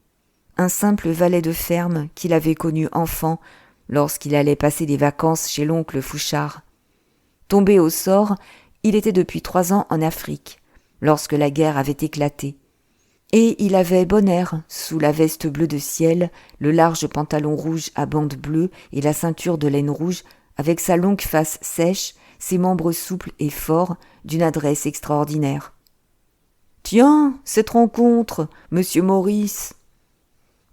Speaker 1: un simple valet de ferme qu'il avait connu enfant lorsqu'il allait passer des vacances chez l'oncle Fouchard. Tombé au sort, il était depuis 3 ans en Afrique, lorsque la guerre avait éclaté. Et il avait bon air, sous la veste bleue de ciel, le large pantalon rouge à bandes bleues et la ceinture de laine rouge, avec sa longue face sèche, ses membres souples et forts, d'une adresse extraordinaire. « Tiens, cette rencontre, monsieur Maurice !»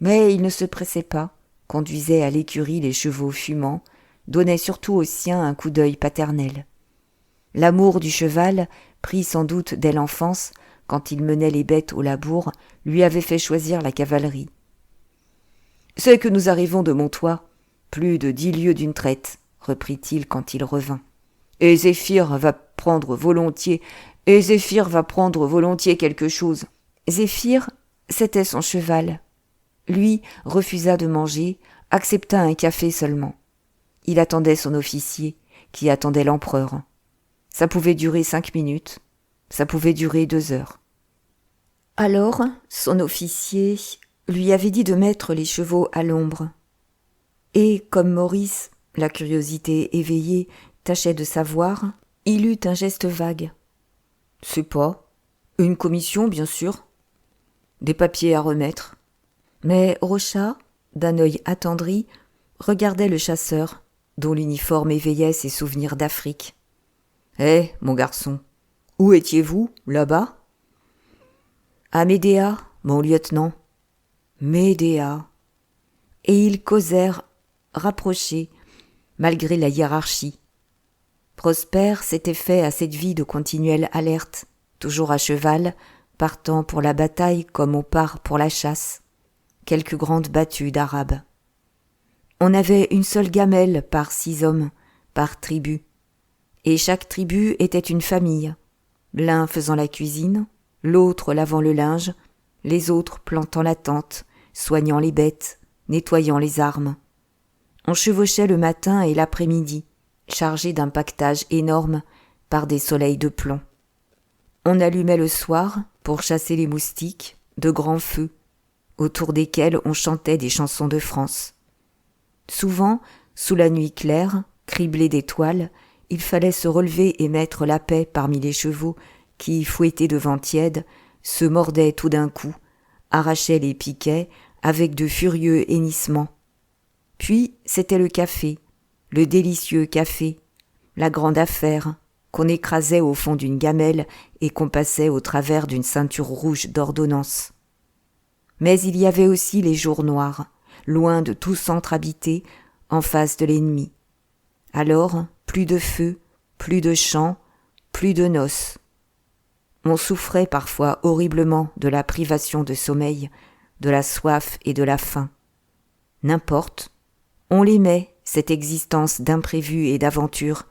Speaker 1: Mais il ne se pressait pas, conduisait à l'écurie les chevaux fumants, donnait surtout aux siens un coup d'œil paternel. L'amour du cheval, pris sans doute dès l'enfance, quand il menait les bêtes au labour, lui avait fait choisir la cavalerie. « C'est que nous arrivons de Montois, plus de 10 lieues d'une traite, reprit-il quand il revint. Et Zéphyr va prendre volontiers quelque chose. Zéphyr, c'était son cheval. Lui refusa de manger, accepta un café seulement. Il attendait son officier, qui attendait l'empereur.
Speaker 2: Ça pouvait durer 5 minutes, ça pouvait durer 2 heures.
Speaker 1: Alors, son officier lui avait dit de mettre les chevaux à l'ombre. Et, comme Maurice, la curiosité éveillée, tâchait de savoir, il eut un geste vague.
Speaker 2: « C'est pas. Une commission, bien sûr. Des papiers à remettre. »
Speaker 1: Mais Rochat, d'un œil attendri, regardait le chasseur, dont l'uniforme éveillait ses souvenirs d'Afrique.
Speaker 2: « Eh, mon garçon, où étiez-vous, là-bas ?»«
Speaker 1: À Médéa, mon lieutenant. »
Speaker 2: Médéa.
Speaker 1: Et ils causèrent, rapprochés, malgré la hiérarchie. Prosper s'était fait à cette vie de continuelle alerte, toujours à cheval, partant pour la bataille comme on part pour la chasse. Quelques grandes battues d'Arabes. On avait une seule gamelle par 6 hommes, par tribu. Et chaque tribu était une famille, l'un faisant la cuisine, l'autre lavant le linge, les autres plantant la tente, soignant les bêtes, nettoyant les armes. On chevauchait le matin et l'après-midi, chargé d'un paquetage énorme par des soleils de plomb. On allumait le soir, pour chasser les moustiques, de grands feux, autour desquels on chantait des chansons de France. Souvent, sous la nuit claire, criblée d'étoiles, il fallait se relever et mettre la paix parmi les chevaux qui, fouettés de vent tiède, se mordaient tout d'un coup, arrachaient les piquets avec de furieux hennissements. Puis c'était le café, le délicieux café, la grande affaire, qu'on écrasait au fond d'une gamelle et qu'on passait au travers d'une ceinture rouge d'ordonnance. Mais il y avait aussi les jours noirs, loin de tout centre habité, en face de l'ennemi. Alors, plus de feu, plus de chants, plus de noces. On souffrait parfois horriblement de la privation de sommeil, de la soif et de la faim. N'importe, on l'aimait, cette existence d'imprévu et d'aventure,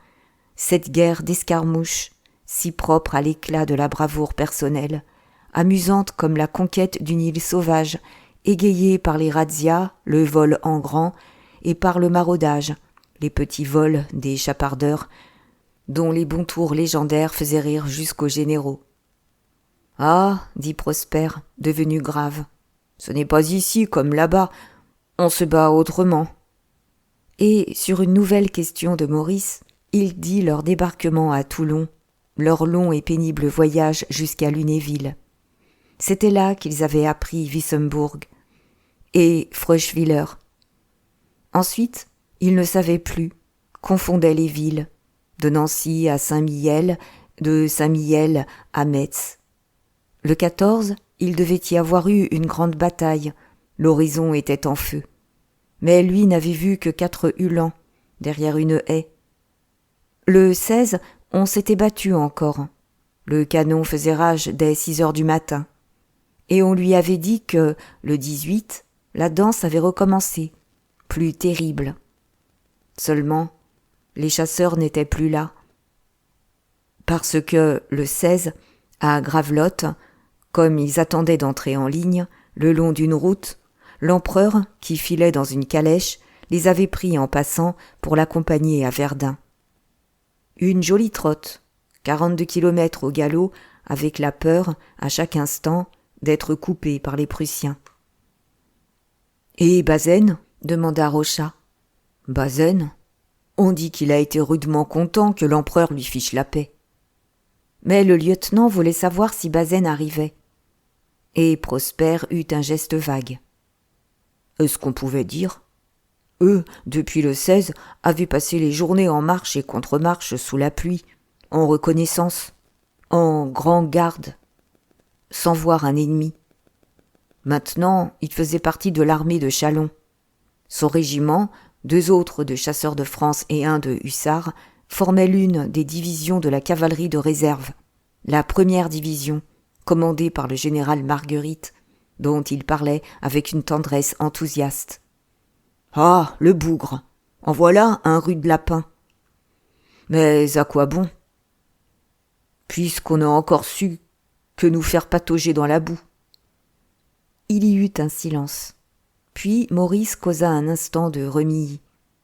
Speaker 1: cette guerre d'escarmouches, si propre à l'éclat de la bravoure personnelle, amusante comme la conquête d'une île sauvage, égayée par les razzias, le vol en grand, et par le maraudage, les petits vols des chapardeurs, dont les bons tours légendaires faisaient rire jusqu'aux généraux. « Ah, dit Prosper, devenu grave, ce n'est pas ici comme là-bas, on se bat autrement. » Et sur une nouvelle question de Maurice, il dit leur débarquement à Toulon, leur long et pénible voyage jusqu'à Lunéville. C'était là qu'ils avaient appris Wissembourg et Freuschwiller. Ensuite, ils ne savaient plus, confondaient les villes, de Nancy à Saint-Mihiel, de Saint-Mihiel à Metz. Le 14, il devait y avoir eu une grande bataille, l'horizon était en feu. Mais lui n'avait vu que 4 uhlans, derrière une haie. Le 16, on s'était battu encore. Le canon faisait rage dès 6 heures du matin. Et on lui avait dit que, le 18, la danse avait recommencé, plus terrible. Seulement, les chasseurs n'étaient plus là. Parce que, le 16, à Gravelotte, comme ils attendaient d'entrer en ligne, le long d'une route, l'empereur, qui filait dans une calèche, les avait pris en passant pour l'accompagner à Verdun. Une jolie trotte, 42 kilomètres au galop, avec la peur, à chaque instant, d'être coupé par les Prussiens. « Et Bazaine ?» demanda Rochat. « Bazaine ? On dit qu'il a été rudement content que l'empereur lui fiche la paix. » Mais le lieutenant voulait savoir si Bazaine arrivait. Et Prosper eut un geste vague. « Est-ce qu'on pouvait dire ? Eux, depuis le 16, avaient passé les journées en marche et contre-marche sous la pluie, en reconnaissance, en grand garde, sans voir un ennemi. Maintenant, il faisait partie de l'armée de Châlons. Son régiment, 2 autres de chasseurs de France et 1 de hussards, formaient l'une des divisions de la cavalerie de réserve, la première division, commandée par le général Marguerite, dont il parlait avec une tendresse enthousiaste. « Ah, le bougre, en voilà un rude lapin. Mais à quoi bon ? Puisqu'on a encore su que nous faire patauger dans la boue. » Il y eut un silence. Puis Maurice causa un instant de Remilly,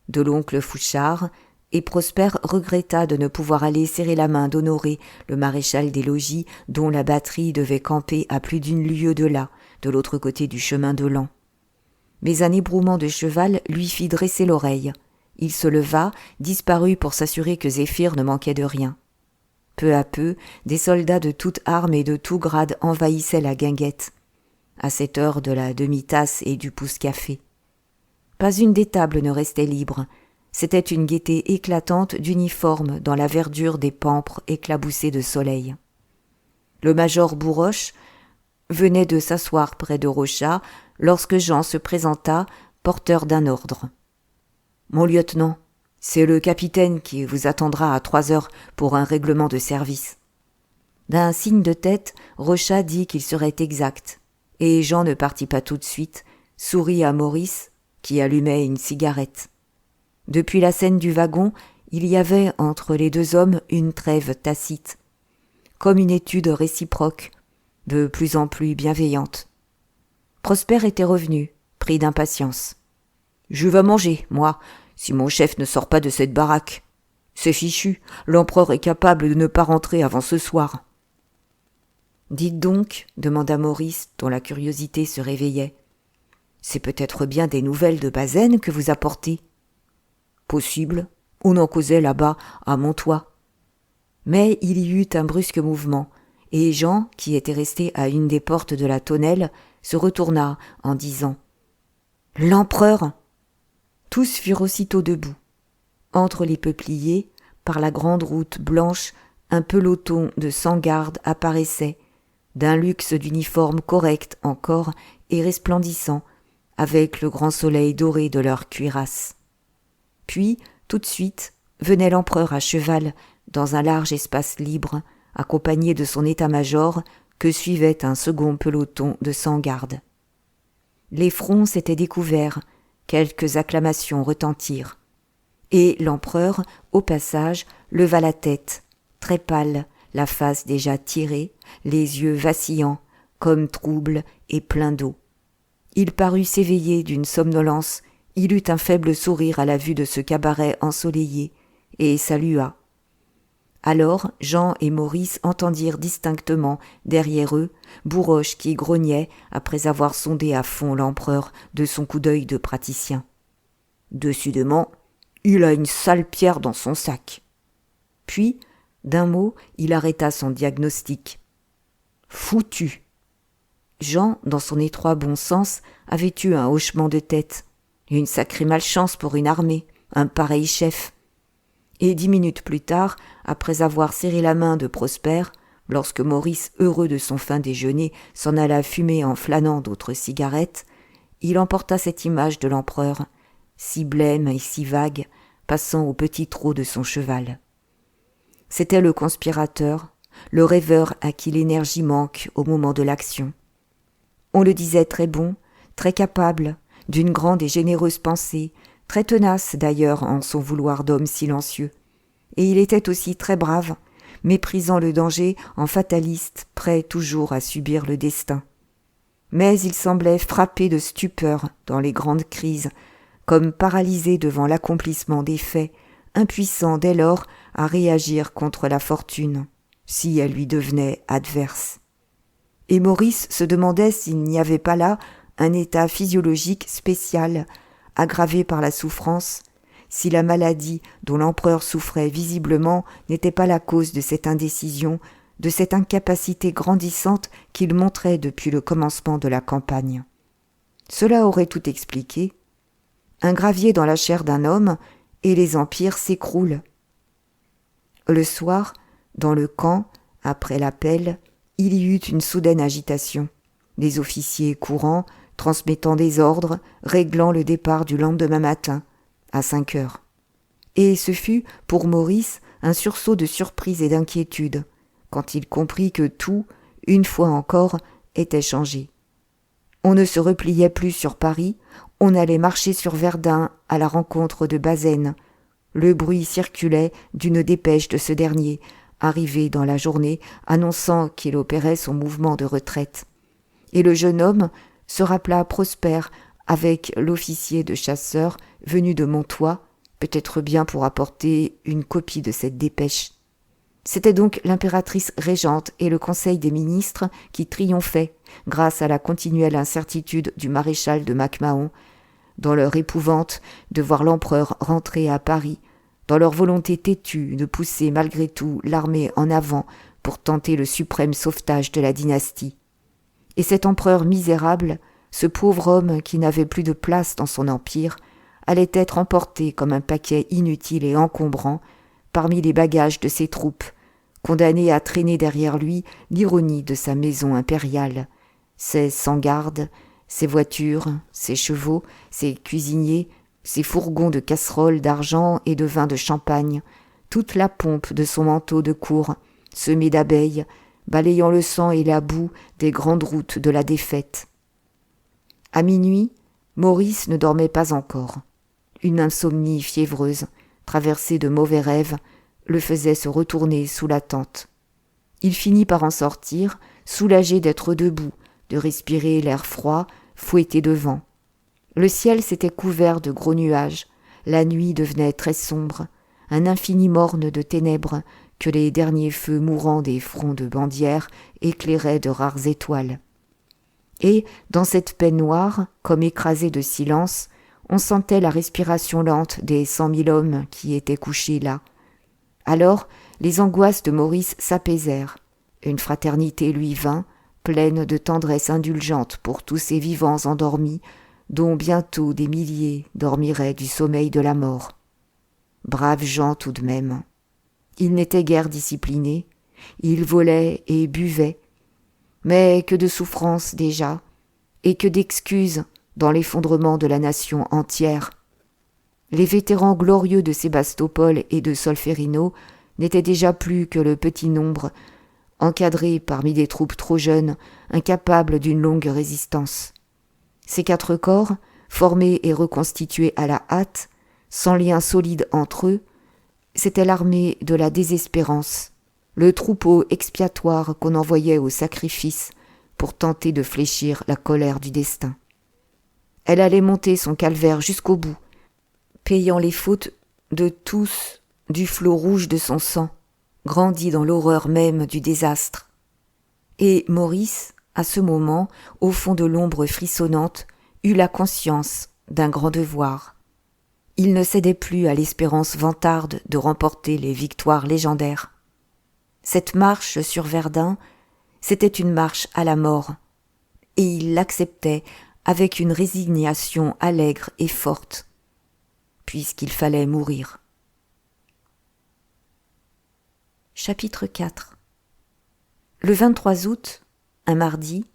Speaker 1: de l'oncle Fouchard, et Prosper regretta de ne pouvoir aller serrer la main d'Honoré, le maréchal des logis, dont la batterie devait camper à plus d'une lieue de là, de l'autre côté du chemin de l'An. Mais un ébrouement de cheval lui fit dresser l'oreille. Il se leva, disparut pour s'assurer que Zéphyr ne manquait de rien. Peu à peu, des soldats de toutes armes et de tout grade envahissaient la guinguette, à cette heure de la demi-tasse et du pouce-café. Pas une des tables ne restait libre. C'était une gaieté éclatante d'uniformes dans la verdure des pampres éclaboussés de soleil. Le major Bourroche venait de s'asseoir près de Rochat lorsque Jean se présenta, porteur d'un ordre. « Mon lieutenant, c'est le capitaine qui vous attendra à 3 heures pour un règlement de service. » D'un signe de tête, Rochat dit qu'il serait exact, et Jean ne partit pas tout de suite, sourit à Maurice, qui allumait une cigarette. Depuis la scène du wagon, il y avait entre les deux hommes une trêve tacite, comme une étude réciproque, de plus en plus bienveillante. Prosper était revenu, pris d'impatience. « Je vais manger, moi, si mon chef ne sort pas de cette baraque. C'est fichu, l'empereur est capable de ne pas rentrer avant ce soir. » « Dites donc, demanda Maurice, dont la curiosité se réveillait. C'est peut-être bien des nouvelles de Bazaine que vous apportez. Possible, on en causait là-bas, à Montois. Mais il y eut un brusque mouvement, et Jean, qui était resté à une des portes de la tonnelle, se retourna en disant « L'empereur !» Tous furent aussitôt debout. Entre les peupliers, par la grande route blanche, un peloton de 100 gardes apparaissait, d'un luxe d'uniforme correct encore et resplendissant, avec le grand soleil doré de leur cuirasse. Puis, tout de suite, venait l'empereur à cheval, dans un large espace libre, accompagné de son état-major, que suivait un second peloton de 100 gardes. Les fronts s'étaient découverts, quelques acclamations retentirent, et l'empereur, au passage, leva la tête, très pâle, la face déjà tirée, les yeux vacillants, comme troubles et pleins d'eau. Il parut s'éveiller d'une somnolence, il eut un faible sourire à la vue de ce cabaret ensoleillé, et salua. Alors Jean et Maurice entendirent distinctement, derrière eux, Bourroche qui grognait après avoir sondé à fond l'empereur de son coup d'œil de praticien. « Décidément, il a une sale pierre dans son sac. » Puis, d'un mot, il arrêta son diagnostic. « Foutu !» Jean, dans son étroit bon sens, avait eu un hochement de tête. Une sacrée malchance pour une armée, un pareil chef. Et 10 minutes plus tard, après avoir serré la main de Prosper, lorsque Maurice, heureux de son fin déjeuner, s'en alla fumer en flânant d'autres cigarettes, il emporta cette image de l'empereur, si blême et si vague, passant au petit trot de son cheval. C'était le conspirateur, le rêveur à qui l'énergie manque au moment de l'action. On le disait très bon, très capable, d'une grande et généreuse pensée, très tenace d'ailleurs en son vouloir d'homme silencieux. Et il était aussi très brave, méprisant le danger en fataliste, prêt toujours à subir le destin. Mais il semblait frappé de stupeur dans les grandes crises, comme paralysé devant l'accomplissement des faits, impuissant dès lors à réagir contre la fortune, si elle lui devenait adverse. Et Maurice se demandait s'il n'y avait pas là un état physiologique spécial, aggravé par la souffrance, si la maladie dont l'empereur souffrait visiblement n'était pas la cause de cette indécision, de cette incapacité grandissante qu'il montrait depuis le commencement de la campagne. Cela aurait tout expliqué. Un gravier dans la chair d'un homme, et les empires s'écroulent. Le soir, dans le camp, après l'appel, il y eut une soudaine agitation. Les officiers courant, transmettant des ordres, réglant le départ du lendemain matin, à 5 heures. Et ce fut, pour Maurice, un sursaut de surprise et d'inquiétude, quand il comprit que tout, une fois encore, était changé. On ne se repliait plus sur Paris, on allait marcher sur Verdun à la rencontre de Bazaine. Le bruit circulait d'une dépêche de ce dernier, arrivé dans la journée, annonçant qu'il opérait son mouvement de retraite. Et le jeune homme se rappela Prosper avec l'officier de chasseurs venu de Montois peut-être bien pour apporter une copie de cette dépêche. C'était donc l'impératrice régente et le conseil des ministres qui triomphaient, grâce à la continuelle incertitude du maréchal de Mac-Mahon, dans leur épouvante de voir l'empereur rentrer à Paris, dans leur volonté têtue de pousser malgré tout l'armée en avant pour tenter le suprême sauvetage de la dynastie. Et cet empereur misérable, ce pauvre homme qui n'avait plus de place dans son empire, allait être emporté comme un paquet inutile et encombrant parmi les bagages de ses troupes, condamné à traîner derrière lui l'ironie de sa maison impériale, ses 100 gardes, ses voitures, ses chevaux, ses cuisiniers, ses fourgons de casseroles d'argent et de vin de champagne, toute la pompe de son manteau de cour, semé d'abeilles, balayant le sang et la boue des grandes routes de la défaite. À minuit, Maurice ne dormait pas encore. Une insomnie fiévreuse, traversée de mauvais rêves, le faisait se retourner sous la tente. Il finit par en sortir, soulagé d'être debout, de respirer l'air froid, fouetté de vent. Le ciel s'était couvert de gros nuages, la nuit devenait très sombre, un infini morne de ténèbres que les derniers feux mourants des fronts de bandières éclairaient de rares étoiles. Et, dans cette paix noire, comme écrasée de silence, on sentait la respiration lente des 100 000 hommes qui étaient couchés là. Alors, les angoisses de Maurice s'apaisèrent. Une fraternité lui vint, pleine de tendresse indulgente pour tous ces vivants endormis, dont bientôt des milliers dormiraient du sommeil de la mort. Braves gens tout de même. Ils n'étaient guère disciplinés, ils volaient et buvaient, mais que de souffrances déjà, et que d'excuses dans l'effondrement de la nation entière. Les vétérans glorieux de Sébastopol et de Solferino n'étaient déjà plus que le petit nombre, encadrés parmi des troupes trop jeunes, incapables d'une longue résistance. Ces 4 corps, formés et reconstitués à la hâte, sans lien solide entre eux, c'était l'armée de la désespérance, le troupeau expiatoire qu'on envoyait au sacrifice pour tenter de fléchir la colère du destin. Elle allait monter son calvaire jusqu'au bout, payant les fautes de tous du flot rouge de son sang, grandi dans l'horreur même du désastre. Et Maurice, à ce moment, au fond de l'ombre frissonnante, eut la conscience d'un grand devoir. Il ne cédait plus à l'espérance vantarde de remporter les victoires légendaires. Cette marche sur Verdun, c'était une marche à la mort, et il l'acceptait avec une résignation allègre et forte, puisqu'il fallait mourir. Chapitre 4. Le 23 août, un mardi,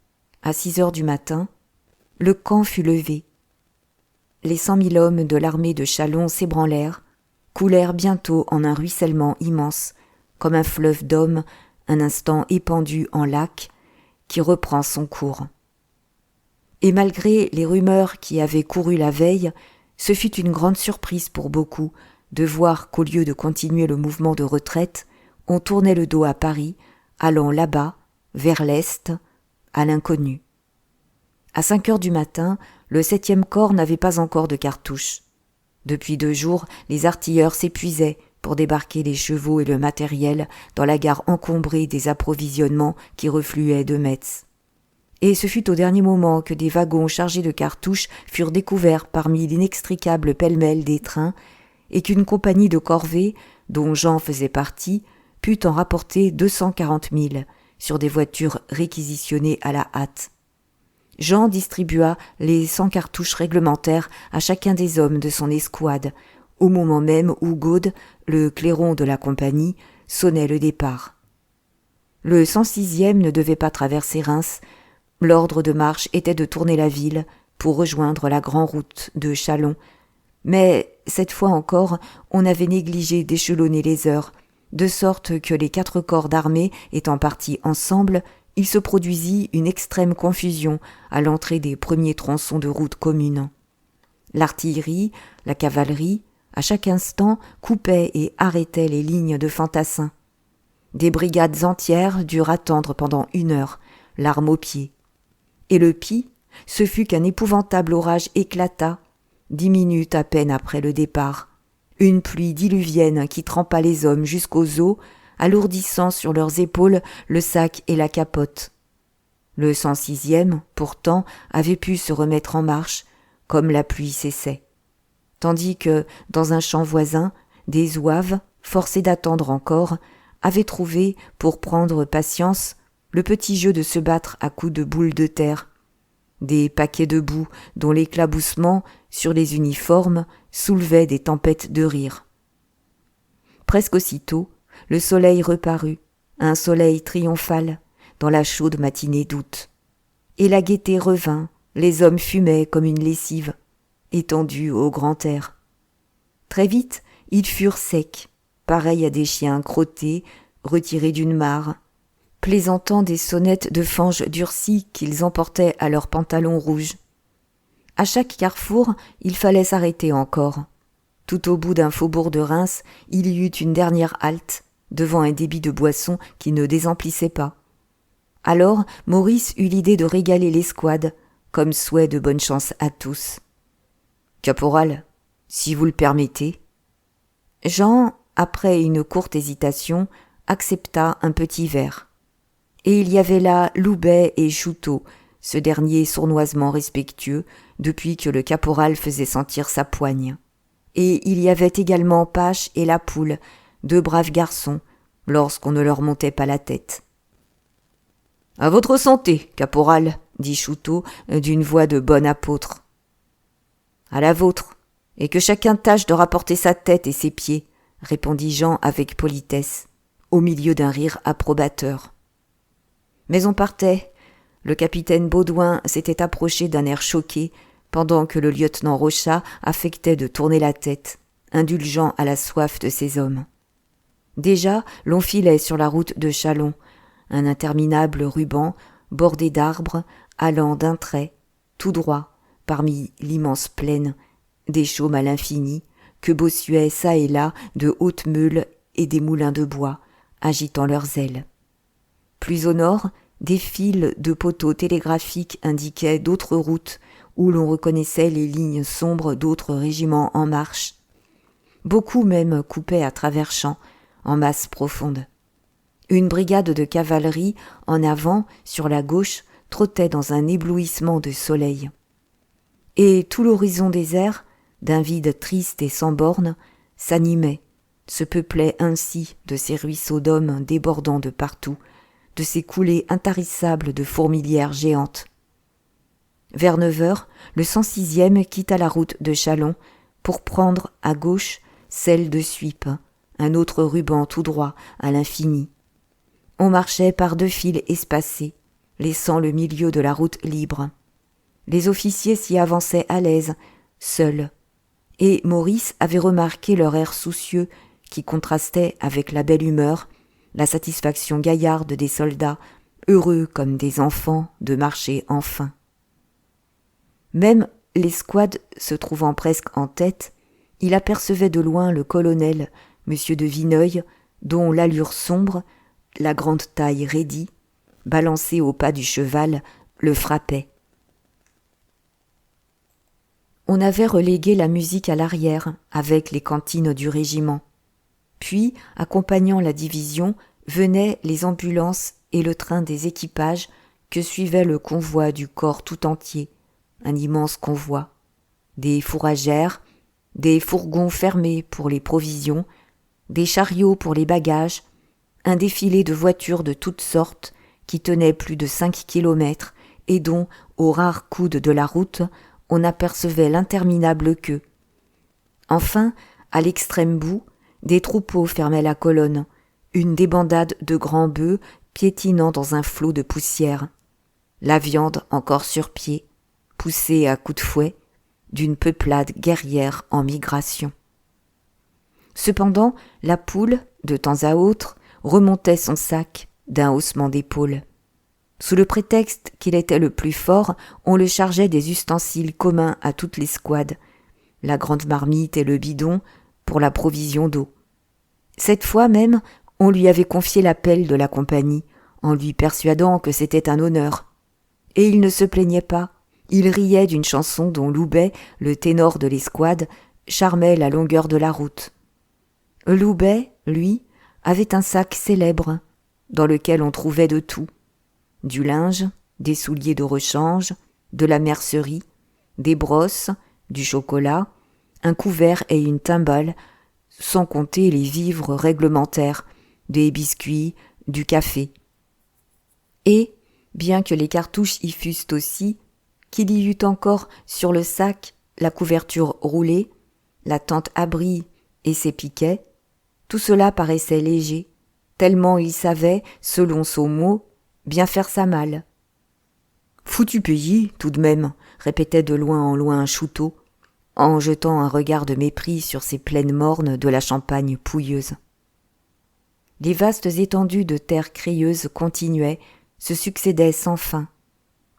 Speaker 1: à 6 heures du matin, le camp fut levé. Les 100 000 hommes de l'armée de Châlons s'ébranlèrent, coulèrent bientôt en un ruissellement immense, comme un fleuve d'hommes, un instant épandu en lac, qui reprend son cours. Et malgré les rumeurs qui avaient couru la veille, ce fut une grande surprise pour beaucoup de voir qu'au lieu de continuer le mouvement de retraite, on tournait le dos à Paris, allant là-bas, vers l'est, à l'inconnu. À 5 heures du matin, le 7e corps n'avait pas encore de cartouches. Depuis 2 jours, les artilleurs s'épuisaient pour débarquer les chevaux et le matériel dans la gare encombrée des approvisionnements qui refluaient de Metz. Et ce fut au dernier moment que des wagons chargés de cartouches furent découverts parmi l'inextricable pêle-mêle des trains et qu'une compagnie de corvées, dont Jean faisait partie, put en rapporter 240 000 sur des voitures réquisitionnées à la hâte. Jean distribua les 100 cartouches réglementaires à chacun des hommes de son escouade, au moment même où Gaude, le clairon de la compagnie, sonnait le départ. Le 106e ne devait pas traverser Reims. L'ordre de marche était de tourner la ville pour rejoindre la grande route de Châlons. Mais, cette fois encore, on avait négligé d'échelonner les heures, de sorte que les 4 corps d'armée étant partis ensemble, il se produisit une extrême confusion à l'entrée des premiers tronçons de route commune. L'artillerie, la cavalerie, à chaque instant, coupait et arrêtait les lignes de fantassins. Des brigades entières durent attendre pendant 1 heure, l'arme aux pieds. Et le pis, ce fut qu'un épouvantable orage éclata, 10 minutes à peine après le départ. une pluie diluvienne qui trempa les hommes jusqu'aux os, alourdissant sur leurs épaules le sac et la capote. Le 106e, pourtant, avait pu se remettre en marche, comme la pluie cessait. Tandis que, dans un champ voisin, des zouaves, forcés d'attendre encore, avaient trouvé, pour prendre patience, le petit jeu de se battre à coups de boules de terre. Des paquets de boue dont l'éclaboussement, sur les uniformes, soulevait des tempêtes de rire. Presque aussitôt, le soleil reparut, un soleil triomphal, dans la chaude matinée d'août. Et la gaieté revint, les hommes fumaient comme une lessive, étendus au grand air. Très vite, ils furent secs, pareils à des chiens crottés, retirés d'une mare, plaisantant des sonnettes de fange durcies qu'ils emportaient à leurs pantalons rouges. À chaque carrefour, il fallait s'arrêter encore. Tout au bout d'un faubourg de Reims, il y eut une dernière halte, devant un débit de boissons qui ne désemplissait pas. Alors, Maurice eut l'idée de régaler l'escouade, comme souhait de bonne chance à tous. « Caporal, si vous le permettez. » Jean, après une courte hésitation, accepta un petit verre. Et il y avait là Loubet et Chouteau, ce dernier sournoisement respectueux, depuis que le caporal faisait sentir sa poigne. Et il y avait également Pache et la Poule, deux braves garçons, lorsqu'on ne leur montait pas la tête. « À votre santé, caporal, » dit Chouteau d'une voix de bon apôtre. « À la vôtre, et que chacun tâche de rapporter sa tête et ses pieds, » répondit Jean avec politesse, au milieu d'un rire approbateur. Mais on partait. Le capitaine Baudouin s'était approché d'un air choqué, pendant que le lieutenant Rochat affectait de tourner la tête, indulgent à la soif de ses hommes. Déjà, l'on filait sur la route de Châlons, un interminable ruban, bordé d'arbres, allant d'un trait, tout droit, parmi l'immense plaine, des chaumes à l'infini, que bossuaient çà et là de hautes meules et des moulins de bois, agitant leurs ailes. Plus au nord, des fils de poteaux télégraphiques indiquaient d'autres routes où l'on reconnaissait les lignes sombres d'autres régiments en marche. Beaucoup même coupaient à travers champs, en masse profonde. Une brigade de cavalerie, en avant, sur la gauche, trottait dans un éblouissement de soleil. Et tout l'horizon désert, d'un vide triste et sans bornes, s'animait, se peuplait ainsi de ces ruisseaux d'hommes débordant de partout, de ces coulées intarissables de fourmilières géantes. Vers 9 heures, le 106e quitta la route de Châlons pour prendre, à gauche, celle de Suippes, un autre ruban tout droit à l'infini. On marchait par deux files espacées, laissant le milieu de la route libre. Les officiers s'y avançaient à l'aise, seuls, et Maurice avait remarqué leur air soucieux qui contrastait avec la belle humeur, la satisfaction gaillarde des soldats, heureux comme des enfants de marcher enfin. Même l'escouade se trouvant presque en tête, il apercevait de loin le colonel, M. de Vineuil, dont l'allure sombre, la grande taille raidie, balancée au pas du cheval, le frappait. On avait relégué la musique à l'arrière, avec les cantines du régiment. Puis, accompagnant la division, venaient les ambulances et le train des équipages que suivait le convoi du corps tout entier, un immense convoi. Des fourragères, des fourgons fermés pour les provisions, des chariots pour les bagages, un défilé de voitures de toutes sortes qui tenaient plus de 5 kilomètres et dont, aux rares coudes de la route, on apercevait l'interminable queue. Enfin, à l'extrême bout, des troupeaux fermaient la colonne, une débandade de grands bœufs piétinant dans un flot de poussière. La viande encore sur pied, poussée à coups de fouet, d'une peuplade guerrière en migration. Cependant, la Poule, de temps à autre, remontait son sac d'un haussement d'épaules. Sous le prétexte qu'il était le plus fort, on le chargeait des ustensiles communs à toute l'escouade, la grande marmite et le bidon pour la provision d'eau. Cette fois même, on lui avait confié la pelle de la compagnie, en lui persuadant que c'était un honneur. Et il ne se plaignait pas, il riait d'une chanson dont Loubet, le ténor de l'escouade, charmait la longueur de la route. Loubet, lui, avait un sac célèbre, dans lequel on trouvait de tout. Du linge, des souliers de rechange, de la mercerie, des brosses, du chocolat, un couvert et une timbale, sans compter les vivres réglementaires, des biscuits, du café. Et, bien que les cartouches y fussent aussi, qu'il y eût encore sur le sac la couverture roulée, la tente abri et ses piquets, tout cela paraissait léger, tellement il savait, selon son mot, bien faire sa malle. « Foutu pays, tout de même », répétait de loin en loin Chouteau, en jetant un regard de mépris sur ces plaines mornes de la Champagne pouilleuse. Les vastes étendues de terre crayeuse continuaient, se succédaient sans fin.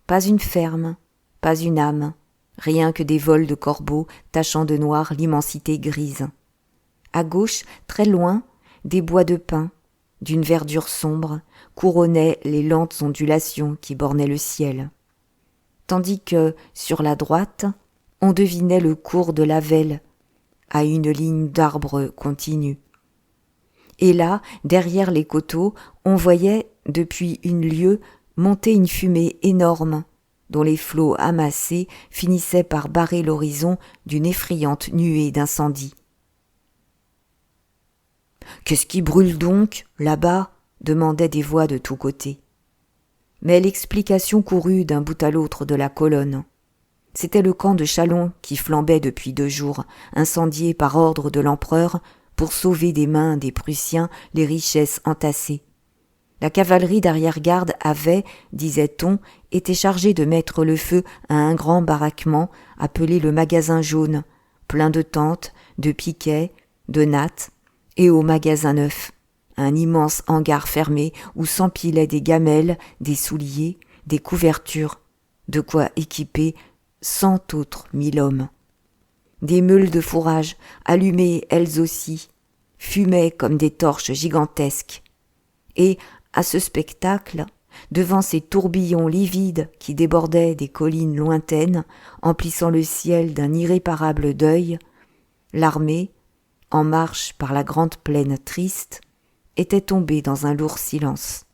Speaker 1: Pas une ferme, pas une âme, rien que des vols de corbeaux tachant de noir l'immensité grise. À gauche, très loin, des bois de pin, d'une verdure sombre, couronnaient les lentes ondulations qui bornaient le ciel. Tandis que, sur la droite, on devinait le cours de la Velle, à une ligne d'arbres continus. Et là, derrière les coteaux, on voyait, depuis une lieue, monter une fumée énorme, dont les flots amassés finissaient par barrer l'horizon d'une effrayante nuée d'incendie. « Qu'est-ce qui brûle donc, là-bas » demandaient des voix de tous côtés. Mais l'explication courut d'un bout à l'autre de la colonne. C'était le camp de Châlons qui flambait depuis 2 jours, incendié par ordre de l'empereur pour sauver des mains des Prussiens les richesses entassées. La cavalerie d'arrière-garde avait, disait-on, été chargée de mettre le feu à un grand baraquement appelé le magasin jaune, plein de tentes, de piquets, de nattes, et au magasin neuf, un immense hangar fermé où s'empilaient des gamelles, des souliers, des couvertures, de quoi équiper 100 autres 1000 hommes. Des meules de fourrage, allumées elles aussi, fumaient comme des torches gigantesques. Et, à ce spectacle, devant ces tourbillons livides qui débordaient des collines lointaines, emplissant le ciel d'un irréparable deuil, l'armée, en marche par la grande plaine triste, était tombée dans un lourd silence.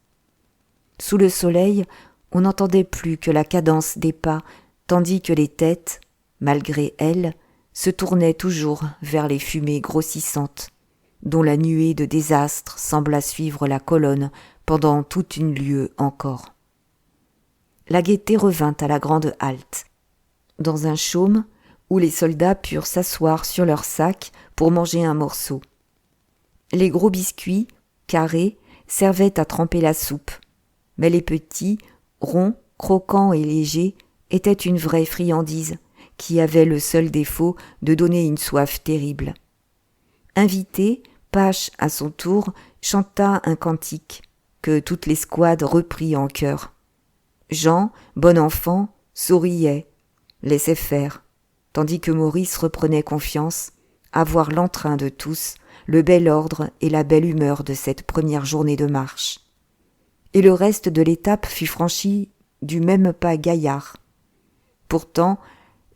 Speaker 1: Sous le soleil, on n'entendait plus que la cadence des pas, tandis que les têtes, malgré elles, se tournaient toujours vers les fumées grossissantes, dont la nuée de désastre sembla suivre la colonne pendant toute une lieue encore. La gaieté revint à la grande halte. Dans un chaume, où les soldats purent s'asseoir sur leurs sacs pour manger un morceau. Les gros biscuits, carrés, servaient à tremper la soupe, mais les petits, ronds, croquants et légers, étaient une vraie friandise qui avait le seul défaut de donner une soif terrible. Invité, Pache, à son tour, chanta un cantique que toute l'escouade reprit en chœur. Jean, bon enfant, souriait, laissait faire, tandis que Maurice reprenait confiance à voir l'entrain de tous, le bel ordre et la belle humeur de cette première journée de marche. Et le reste de l'étape fut franchi du même pas gaillard. Pourtant,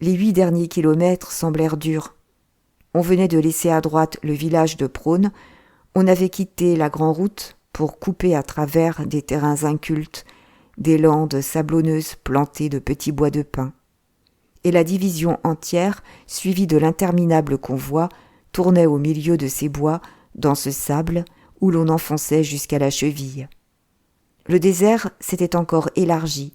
Speaker 1: les 8 derniers kilomètres semblèrent durs. On venait de laisser à droite le village de Prône, on avait quitté la grande route pour couper à travers des terrains incultes, des landes sablonneuses plantées de petits bois de pin. Et la division entière, suivie de l'interminable convoi, tournait au milieu de ces bois, dans ce sable où l'on enfonçait jusqu'à la cheville. Le désert s'était encore élargi.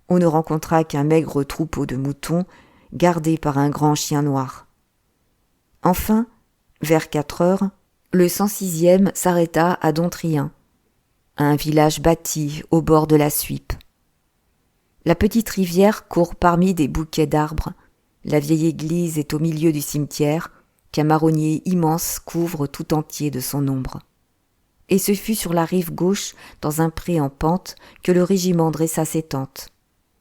Speaker 1: On ne rencontra qu'un maigre troupeau de moutons, gardé par un grand chien noir. Enfin, vers 4 heures, le 106e s'arrêta à Dontrien, un village bâti au bord de la Suippe. La petite rivière court parmi des bouquets d'arbres. La vieille église est au milieu du cimetière, qu'un marronnier immense couvre tout entier de son ombre. Et ce fut sur la rive gauche, dans un pré en pente, que le régiment dressa ses tentes.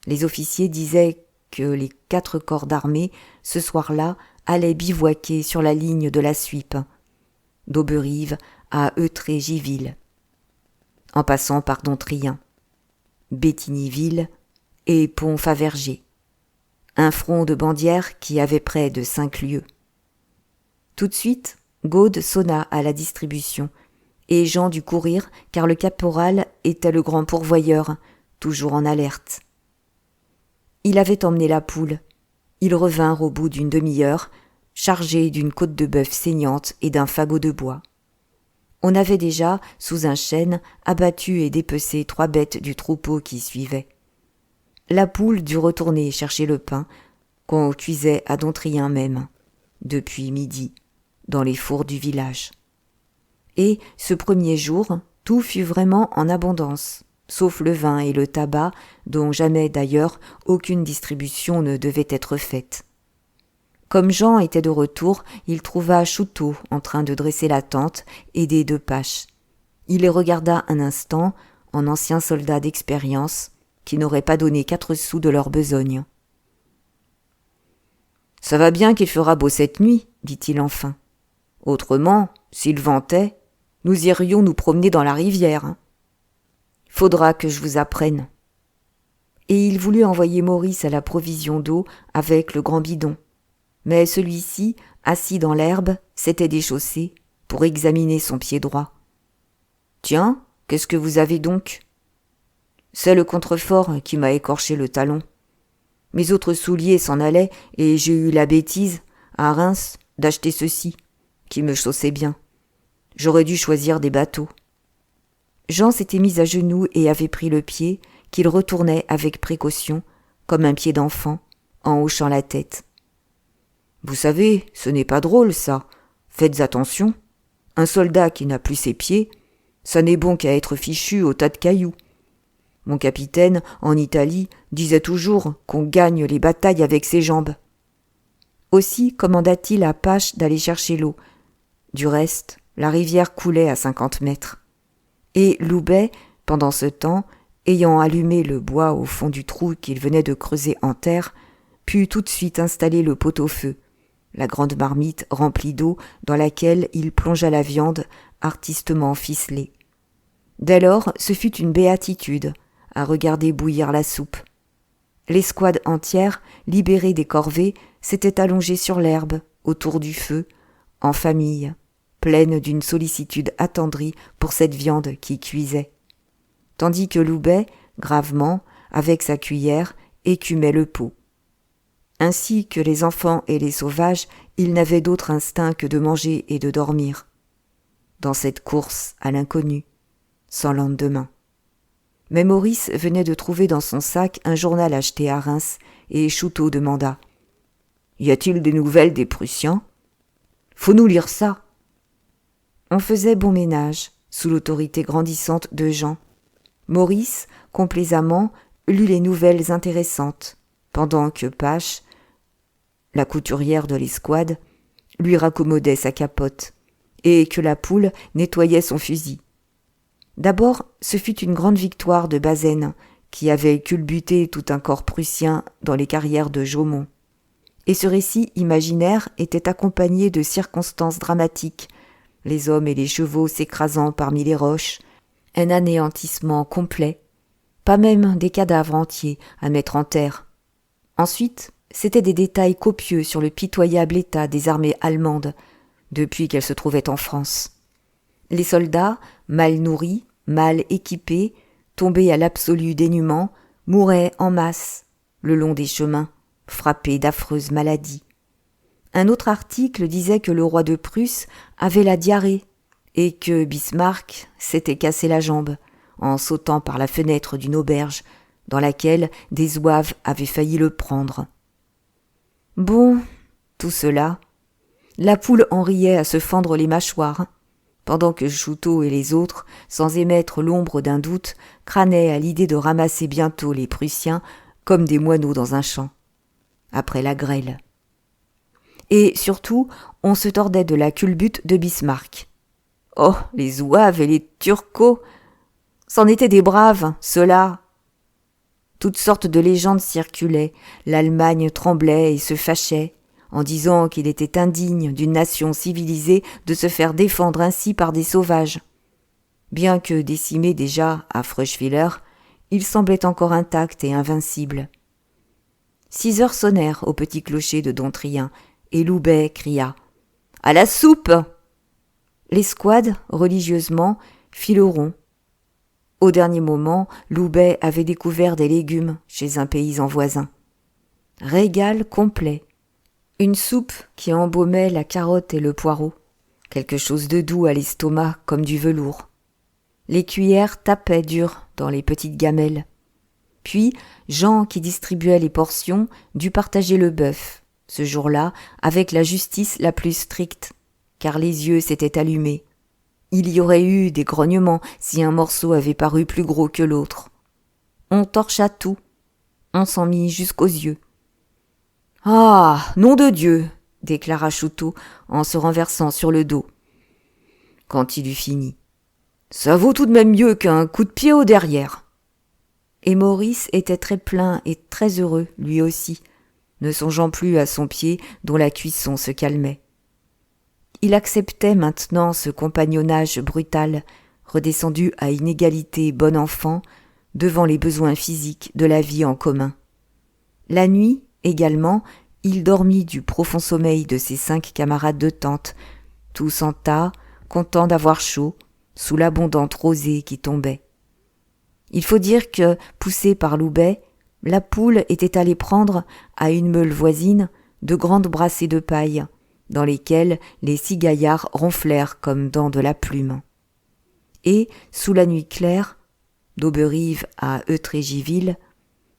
Speaker 1: Les officiers disaient que les 4 corps d'armée, ce soir-là, allaient bivouaquer sur la ligne de la Suippe, d'Auberive à Eutré-Giville, en passant par Dontrien, Bétignyville et Pont-Faverger, un front de bandières qui avait près de 5 lieues. Tout de suite, Gaude sonna à la distribution, et Jean dut courir car le caporal était le grand pourvoyeur, toujours en alerte. Il avait emmené la poule. Ils revinrent au bout d'une demi-heure, chargés d'une côte de bœuf saignante et d'un fagot de bois. On avait déjà, sous un chêne, abattu et dépecé 3 bêtes du troupeau qui suivait. La poule dut retourner chercher le pain, qu'on cuisait à Dontrien même, depuis midi, dans les fours du village. Et, ce premier jour, tout fut vraiment en abondance, sauf le vin et le tabac, dont jamais d'ailleurs aucune distribution ne devait être faite. Comme Jean était de retour, il trouva Chouteau en train de dresser la tente, aidé de Pache. Il les regarda un instant, en ancien soldat d'expérience, qui n'aurait pas donné 4 sous de leur besogne. « Ça va bien qu'il fera beau cette nuit, dit-il enfin. Autrement, s'il ventait, nous irions nous promener dans la rivière. Faudra que je vous apprenne. » Et il voulut envoyer Maurice à la provision d'eau avec le grand bidon. Mais celui-ci, assis dans l'herbe, s'était déchaussé pour examiner son pied droit. « Tiens, qu'est-ce que vous avez donc ?»« C'est le contrefort qui m'a écorché le talon. Mes autres souliers s'en allaient et j'ai eu la bêtise, à Reims, d'acheter ceci, qui me chaussait bien. J'aurais dû choisir des bateaux. » Jean s'était mis à genoux et avait pris le pied, qu'il retournait avec précaution, comme un pied d'enfant, en hochant la tête. « Vous savez, ce n'est pas drôle, ça. Faites attention. Un soldat qui n'a plus ses pieds, ça n'est bon qu'à être fichu au tas de cailloux. Mon capitaine, en Italie, disait toujours qu'on gagne les batailles avec ses jambes. » Aussi commanda-t-il à Pache d'aller chercher l'eau. Du reste, la rivière coulait à 50 mètres. Et Loubet, pendant ce temps, ayant allumé le bois au fond du trou qu'il venait de creuser en terre, put tout de suite installer le pot-au-feu, la grande marmite remplie d'eau dans laquelle il plongea la viande artistement ficelée. Dès lors, ce fut une béatitude à regarder bouillir la soupe. L'escouade entière, libérée des corvées, s'était allongée sur l'herbe, autour du feu, en famille, pleine d'une sollicitude attendrie pour cette viande qui cuisait. Tandis que Loubet, gravement, avec sa cuillère, écumait le pot. Ainsi que les enfants et les sauvages, ils n'avaient d'autre instinct que de manger et de dormir. Dans cette course à l'inconnu, sans lendemain. Mais Maurice venait de trouver dans son sac un journal acheté à Reims, et Chouteau demanda « Y a-t-il des nouvelles des Prussiens ? Faut nous lire ça !» On faisait bon ménage, sous l'autorité grandissante de Jean. Maurice, complaisamment, lut les nouvelles intéressantes, pendant que Pache, la couturière de l'escouade, lui raccommodait sa capote, et que la poule nettoyait son fusil. D'abord, ce fut une grande victoire de Bazaine, qui avait culbuté tout un corps prussien dans les carrières de Jaumont. Et ce récit imaginaire était accompagné de circonstances dramatiques, les hommes et les chevaux s'écrasant parmi les roches, un anéantissement complet, pas même des cadavres entiers à mettre en terre. Ensuite, c'étaient des détails copieux sur le pitoyable état des armées allemandes, depuis qu'elles se trouvaient en France. Les soldats, mal nourris, mal équipés, tombés à l'absolu dénuement, mouraient en masse, le long des chemins, frappés d'affreuses maladies. Un autre article disait que le roi de Prusse avait la diarrhée et que Bismarck s'était cassé la jambe en sautant par la fenêtre d'une auberge dans laquelle des zouaves avaient failli le prendre. Bon, tout cela, la poule en riait à se fendre les mâchoires, pendant que Chouteau et les autres, sans émettre l'ombre d'un doute, crânaient à l'idée de ramasser bientôt les Prussiens comme des moineaux dans un champ, après la grêle. Et surtout, on se tordait de la culbute de Bismarck. Oh, les zouaves et les turcos! C'en étaient des braves, ceux-là! Toutes sortes de légendes circulaient, l'Allemagne tremblait et se fâchait, en disant qu'il était indigne d'une nation civilisée de se faire défendre ainsi par des sauvages. Bien que décimé déjà à Freuschwiller, il semblait encore intact et invincible. 6 heures sonnèrent au petit clocher de Dontrien, et Loubet cria
Speaker 2: À la soupe !»
Speaker 1: L'escouade, religieusement, fit le rond. Au dernier moment, Loubet avait découvert des légumes chez un paysan voisin. Régal complet. Une soupe qui embaumait la carotte et le poireau. Quelque chose de doux à l'estomac comme du velours. Les cuillères tapaient dur dans les petites gamelles. Puis, Jean, qui distribuait les portions, dut partager le bœuf, ce jour-là, avec la justice la plus stricte, car les yeux s'étaient allumés. Il y aurait eu des grognements si un morceau avait paru plus gros que l'autre. On torcha tout. On s'en mit jusqu'aux yeux. « Ah, nom de Dieu !» déclara Chouteau en se renversant sur le dos. Quand il eut fini. « Ça vaut tout de même mieux qu'un coup de pied au derrière. » Et Maurice était très plein et très heureux, lui aussi, ne songeant plus à son pied dont la cuisson se calmait. Il acceptait maintenant ce compagnonnage brutal, redescendu à une égalité bon enfant, devant les besoins physiques de la vie en commun. La nuit, également, il dormit du profond sommeil de ses 5 camarades de tente, tous en tas, contents d'avoir chaud, sous l'abondante rosée qui tombait. Il faut dire que, poussée par Loubet, la poule était allée prendre, à une meule voisine, de grandes brassées de paille, dans lesquelles les 6 gaillards ronflèrent comme dans de la plume. Et, sous la nuit claire, d'Auberive à Eutrégiville,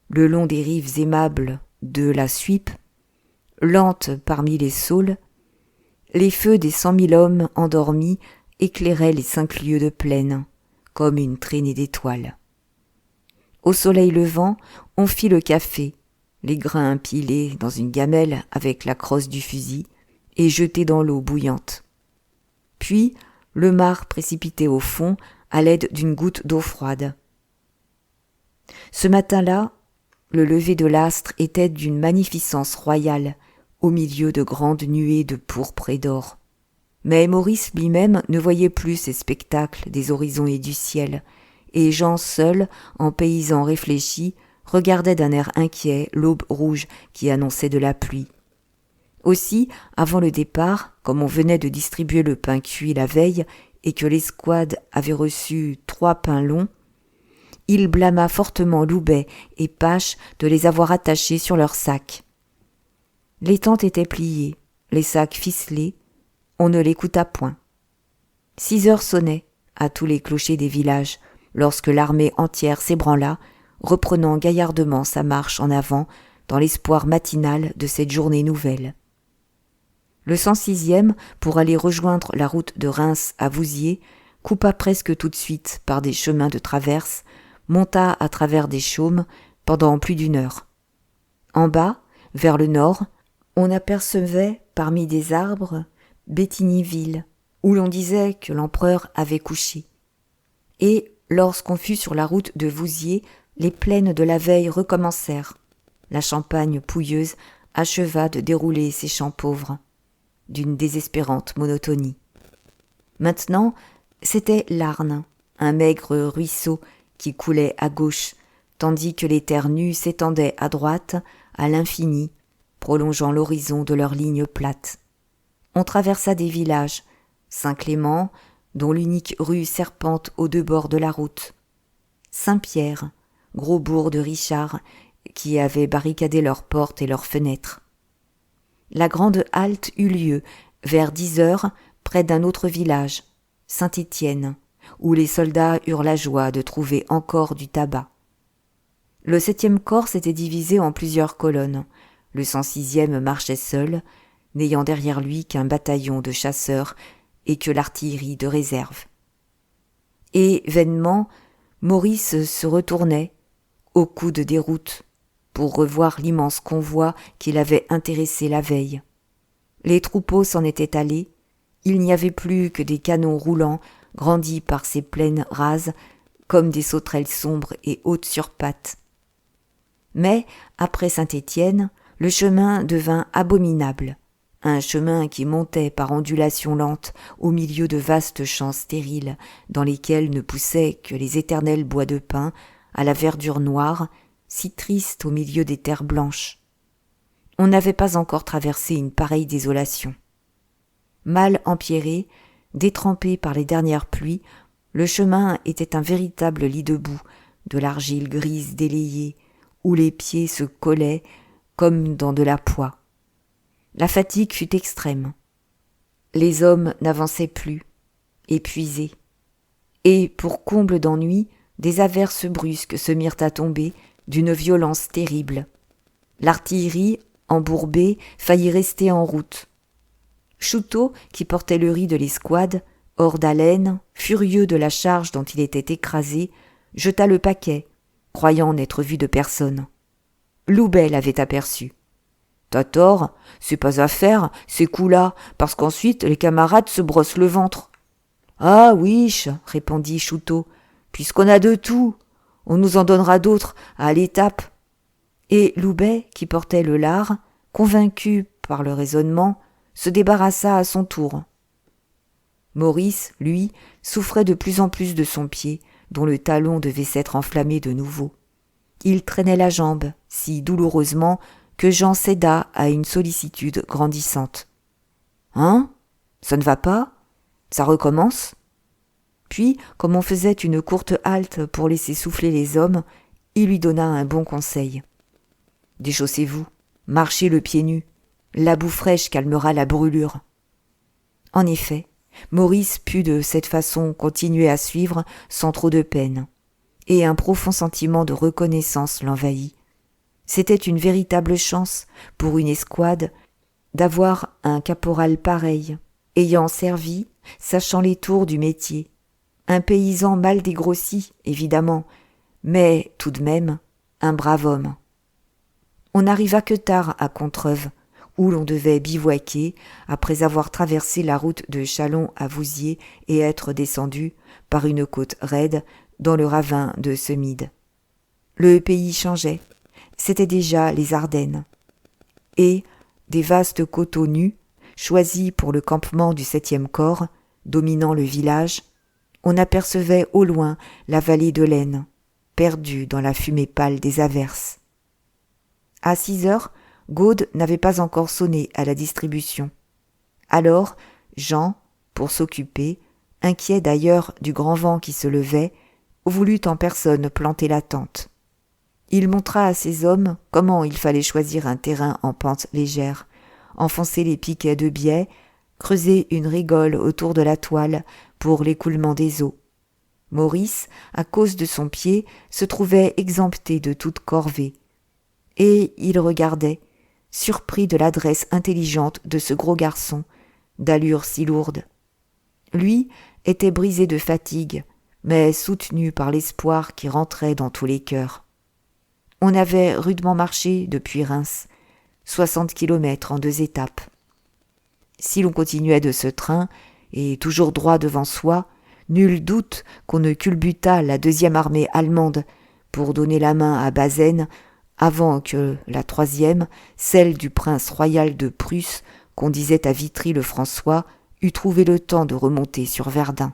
Speaker 1: le long des rives aimables de la Suippe, lente parmi les saules, les feux des 100 000 hommes endormis éclairaient les 5 lieues de plaine, comme une traînée d'étoiles. Au soleil levant, on fit le café, les grains empilés dans une gamelle avec la crosse du fusil et jetés dans l'eau bouillante. Puis, le marc précipité au fond à l'aide d'une goutte d'eau froide. Ce matin-là, le lever de l'astre était d'une magnificence royale, au milieu de grandes nuées de pourpre et d'or. Mais Maurice lui-même ne voyait plus ces spectacles des horizons et du ciel, et Jean seul, en paysan réfléchi, regardait d'un air inquiet l'aube rouge qui annonçait de la pluie. Aussi, avant le départ, comme on venait de distribuer le pain cuit la veille et que l'escouade avait reçu 3 pains longs, il blâma fortement Loubet et Pache de les avoir attachés sur leurs sacs. Les tentes étaient pliées, les sacs ficelés, on ne l'écouta point. 6 heures sonnaient à tous les clochers des villages, lorsque l'armée entière s'ébranla, reprenant gaillardement sa marche en avant dans l'espoir matinal de cette journée nouvelle. Le 106e, pour aller rejoindre la route de Reims à Vouziers, coupa presque tout de suite par des chemins de traverse, monta à travers des chaumes pendant plus d'1 heure. En bas, vers le nord, on apercevait parmi des arbres Bétignyville, où l'on disait que l'empereur avait couché. Et, lorsqu'on fut sur la route de Vouziers, les plaines de la veille recommencèrent. La Champagne pouilleuse acheva de dérouler ses champs pauvres, d'une désespérante monotonie. Maintenant, c'était l'Arne, un maigre ruisseau qui coulait à gauche, tandis que les terres nues s'étendaient à droite, à l'infini, prolongeant l'horizon de leurs lignes plates. On traversa des villages, Saint-Clément, dont l'unique rue serpente aux 2 bords de la route, Saint-Pierre, gros bourg de Richard, qui avaient barricadé leurs portes et leurs fenêtres. La grande halte eut lieu, vers 10 heures, près d'un autre village, Saint-Étienne, où les soldats eurent la joie de trouver encore du tabac. Le 7e corps s'était divisé en plusieurs colonnes. Le 106e marchait seul, n'ayant derrière lui qu'un bataillon de chasseurs et que l'artillerie de réserve. Et, vainement, Maurice se retournait, au coude des routes, pour revoir l'immense convoi qui l'avait intéressé la veille. Les troupeaux s'en étaient allés, il n'y avait plus que des canons roulants, grandis par ces plaines rases, comme des sauterelles sombres et hautes sur pattes. Mais, après Saint-Étienne, le chemin devint abominable, un chemin qui montait par ondulations lentes au milieu de vastes champs stériles, dans lesquels ne poussaient que les éternels bois de pin, à la verdure noire, si triste au milieu des terres blanches. On n'avait pas encore traversé une pareille désolation. Mal empierré, détrempé par les dernières pluies, le chemin était un véritable lit de boue, de l'argile grise délayée, où les pieds se collaient comme dans de la poix. La fatigue fut extrême. Les hommes n'avançaient plus, épuisés. Et, pour comble d'ennui, des averses brusques se mirent à tomber d'une violence terrible. L'artillerie, embourbée, faillit rester en route. Chouteau, qui portait le riz de l'escouade, hors d'haleine, furieux de la charge dont il était écrasé, jeta le paquet, croyant n'être vu de personne. Loubet l'avait aperçu. « T'as tort, c'est pas à faire, ces coups-là, parce qu'ensuite les camarades se brossent le ventre. »« Ah, ouiche, répondit Chouteau, puisqu'on a de tout, on nous en donnera d'autres à l'étape. » Et Loubet, qui portait le lard, convaincu par le raisonnement, se débarrassa à son tour. Maurice, lui, souffrait de plus en plus de son pied, dont le talon devait s'être enflammé de nouveau. Il traînait la jambe, si douloureusement que Jean céda à une sollicitude grandissante. « Hein ? Ça ne va pas ? Ça recommence ?» Puis, comme on faisait une courte halte pour laisser souffler les hommes, il lui donna un bon conseil. « Déchaussez-vous, marchez le pied nu, la boue fraîche calmera la brûlure. » En effet, Maurice put de cette façon continuer à suivre sans trop de peine, et un profond sentiment de reconnaissance l'envahit. C'était une véritable chance pour une escouade d'avoir un caporal pareil, ayant servi, sachant les tours du métier. Un paysan mal dégrossi, évidemment, mais tout de même un brave homme. On n'arriva que tard à Contreuve, où l'on devait bivouaquer après avoir traversé la route de Châlons à Vouziers et être descendu par une côte raide dans le ravin de Semide. Le pays changeait, c'était déjà les Ardennes. Et des vastes coteaux nus, choisis pour le campement du 7e corps, dominant le village, on apercevait au loin la vallée de l'Aisne, perdue dans la fumée pâle des averses. À 6 heures, Gaude n'avait pas encore sonné à la distribution. Alors, Jean, pour s'occuper, inquiet d'ailleurs du grand vent qui se levait, voulut en personne planter la tente. Il montra à ses hommes comment il fallait choisir un terrain en pente légère, enfoncer les piquets de biais, creuser une rigole autour de la toile pour l'écoulement des eaux. Maurice, à cause de son pied, se trouvait exempté de toute corvée. Et il regardait, surpris de l'adresse intelligente de ce gros garçon, d'allure si lourde. Lui était brisé de fatigue, mais soutenu par l'espoir qui rentrait dans tous les cœurs. On avait rudement marché depuis Reims, 60 kilomètres en 2 étapes. Si l'on continuait de ce train, et toujours droit devant soi, nul doute qu'on ne culbutât la 2e armée allemande pour donner la main à Bazaine avant que la 3e, celle du prince royal de Prusse, qu'on disait à Vitry-le-François, eût trouvé le temps de remonter sur Verdun.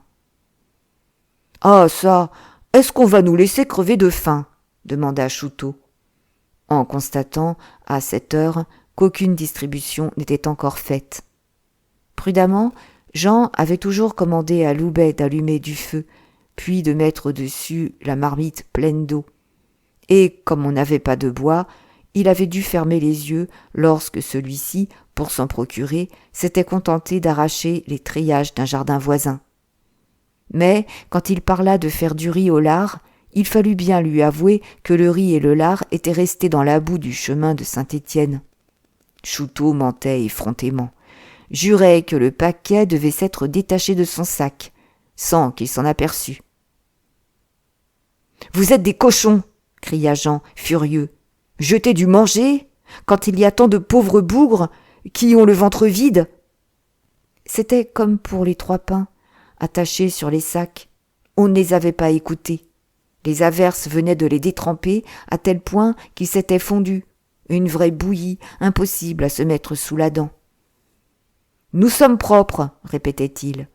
Speaker 1: « Ah ça, est-ce qu'on va nous laisser crever de faim ?» demanda Chouteau, en constatant, à cette heure, qu'aucune distribution n'était encore faite. Prudemment, Jean avait toujours commandé à Loubet d'allumer du feu, puis de mettre dessus la marmite pleine d'eau. Et, comme on n'avait pas de bois, il avait dû fermer les yeux lorsque celui-ci, pour s'en procurer, s'était contenté d'arracher les treillages d'un jardin voisin. Mais, quand il parla de faire du riz au lard, il fallut bien lui avouer que le riz et le lard étaient restés dans la boue du chemin de Saint-Étienne. Chouteau mentait effrontément, jurait que le paquet devait s'être détaché de son sac, sans qu'il s'en aperçût. « Vous êtes des cochons !» cria Jean, furieux. « Jeter du manger, quand il y a tant de pauvres bougres qui ont le ventre vide !» C'était comme pour les 3 pains, attachés sur les sacs. On ne les avait pas écoutés. Les averses venaient de les détremper à tel point qu'ils s'étaient fondus. Une vraie bouillie, impossible à se mettre sous la dent. « Nous sommes propres, répétait-il.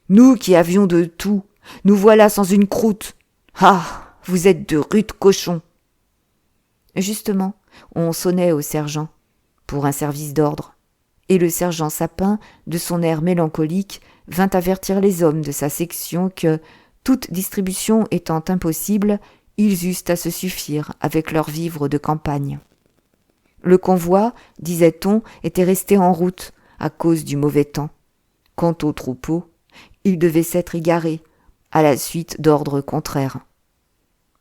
Speaker 1: Nous qui avions de tout, nous voilà sans une croûte. Ah, vous êtes de rudes cochons. » Justement, on sonnait au sergent, pour un service d'ordre, et le sergent Sapin, de son air mélancolique, vint avertir les hommes de sa section que, toute distribution étant impossible, ils eussent à se suffire avec leurs vivres de campagne. Le convoi, disait-on, était resté en route à cause du mauvais temps. Quant au troupeau, il devait s'être égaré, à la suite d'ordres contraires.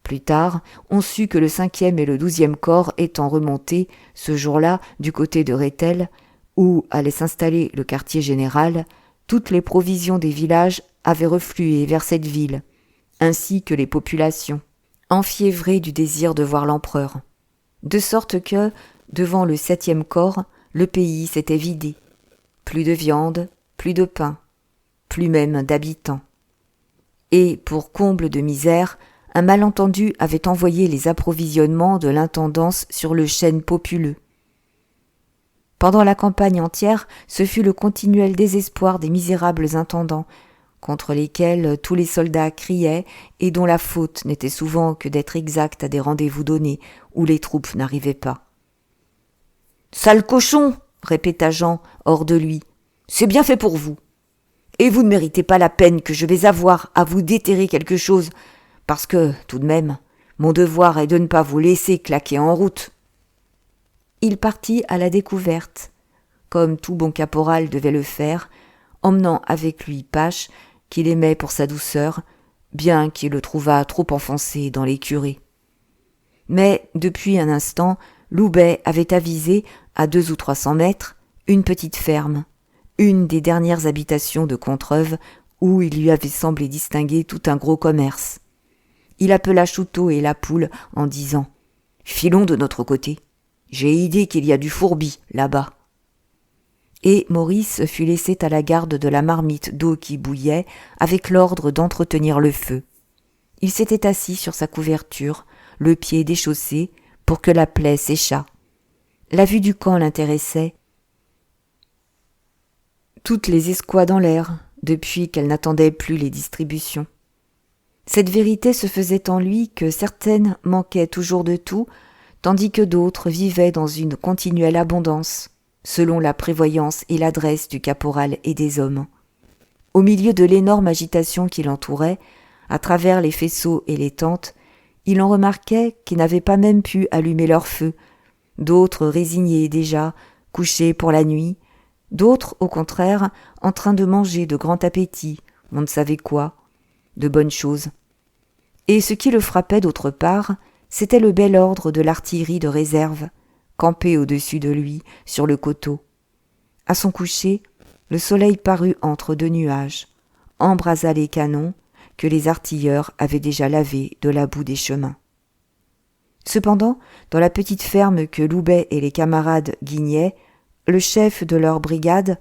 Speaker 1: Plus tard, on sut que le 5e et le 12e corps étant remontés, ce jour-là, du côté de Rethel, où allait s'installer le quartier général, toutes les provisions des villages avaient reflué vers cette ville, ainsi que les populations, enfiévrées du désir de voir l'empereur. De sorte que, devant le 7e corps, le pays s'était vidé. Plus de viande, plus de pain, plus même d'habitants. Et, pour comble de misère, un malentendu avait envoyé les approvisionnements de l'intendance sur le chêne populeux. Pendant la campagne entière, ce fut le continuel désespoir des misérables intendants, contre lesquels tous les soldats criaient et dont la faute n'était souvent que d'être exacts à des rendez-vous donnés où les troupes n'arrivaient pas. « Sale cochon !» répéta Jean, hors de lui. « C'est bien fait pour vous. Et vous ne méritez pas la peine que je vais avoir à vous déterrer quelque chose, parce que, tout de même, mon devoir est de ne pas vous laisser claquer en route. » Il partit à la découverte, comme tout bon caporal devait le faire, emmenant avec lui Pache, qu'il aimait pour sa douceur, bien qu'il le trouvât trop enfoncé dans les curés. Mais, depuis un instant, Loubet avait avisé, à 200 ou 300 mètres, une petite ferme, une des dernières habitations de Contreuve, où il lui avait semblé distinguer tout un gros commerce. Il appela Chouteau et la Poule en disant « Filons de notre côté. J'ai idée qu'il y a du fourbi là-bas. » Et Maurice fut laissé à la garde de la marmite d'eau qui bouillait, avec l'ordre d'entretenir le feu. Il s'était assis sur sa couverture, le pied déchaussé, pour que la plaie séchât. La vue du camp l'intéressait. Toutes les escouades en l'air, depuis qu'elle n'attendait plus les distributions. Cette vérité se faisait en lui que certaines manquaient toujours de tout, tandis que d'autres vivaient dans une continuelle abondance, selon la prévoyance et l'adresse du caporal et des hommes. Au milieu de l'énorme agitation qui l'entourait, à travers les faisceaux et les tentes, il en remarquait qui n'avaient pas même pu allumer leur feu, d'autres résignés déjà, couchés pour la nuit, d'autres, au contraire, en train de manger de grand appétit, on ne savait quoi, de bonnes choses. Et ce qui le frappait d'autre part, c'était le bel ordre de l'artillerie de réserve, campée au-dessus de lui, sur le coteau. À son coucher, le soleil parut entre deux nuages, embrasa les canons que les artilleurs avaient déjà lavés de la boue des chemins. Cependant, dans la petite ferme que Loubet et les camarades guignaient, le chef de leur brigade,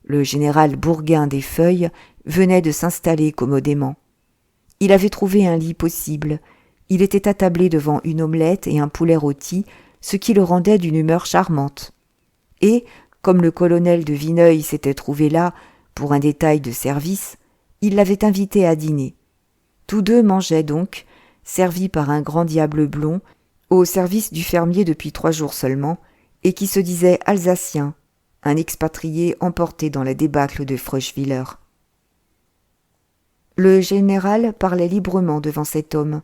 Speaker 1: le général Bourguin des Feuilles, venait de s'installer commodément. Il avait trouvé un lit possible, il était attablé devant une omelette et un poulet rôti, ce qui le rendait d'une humeur charmante. Et, comme le colonel de Vineuil s'était trouvé là pour un détail de service, il l'avait invité à dîner. Tous deux mangeaient donc, servis par un grand diable blond, au service du fermier depuis 3 jours seulement, et qui se disait alsacien, un expatrié emporté dans la débâcle de Freuchwiller. Le général parlait librement devant cet homme,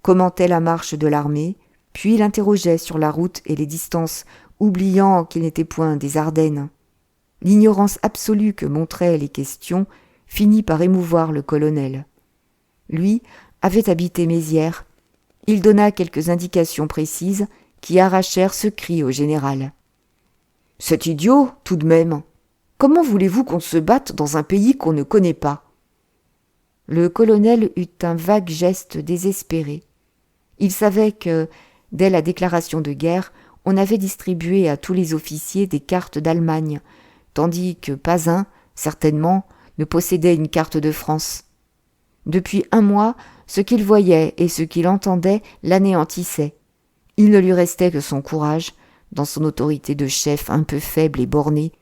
Speaker 1: commentait la marche de l'armée, puis l'interrogeait sur la route et les distances, oubliant qu'il n'était point des Ardennes. L'ignorance absolue que montraient les questions finit par émouvoir le colonel. Lui avait habité Mézières. Il donna quelques indications précises qui arrachèrent ce cri au général. « C'est idiot, tout de même. Comment voulez-vous qu'on se batte dans un pays qu'on ne connaît pas ?» Le colonel eut un vague geste désespéré. Il savait que, dès la déclaration de guerre, on avait distribué à tous les officiers des cartes d'Allemagne, tandis que pas un, certainement, ne possédait une carte de France. Depuis 1 mois, ce qu'il voyait et ce qu'il entendait l'anéantissaient. Il ne lui restait que son courage, dans son autorité de chef un peu faible et borné,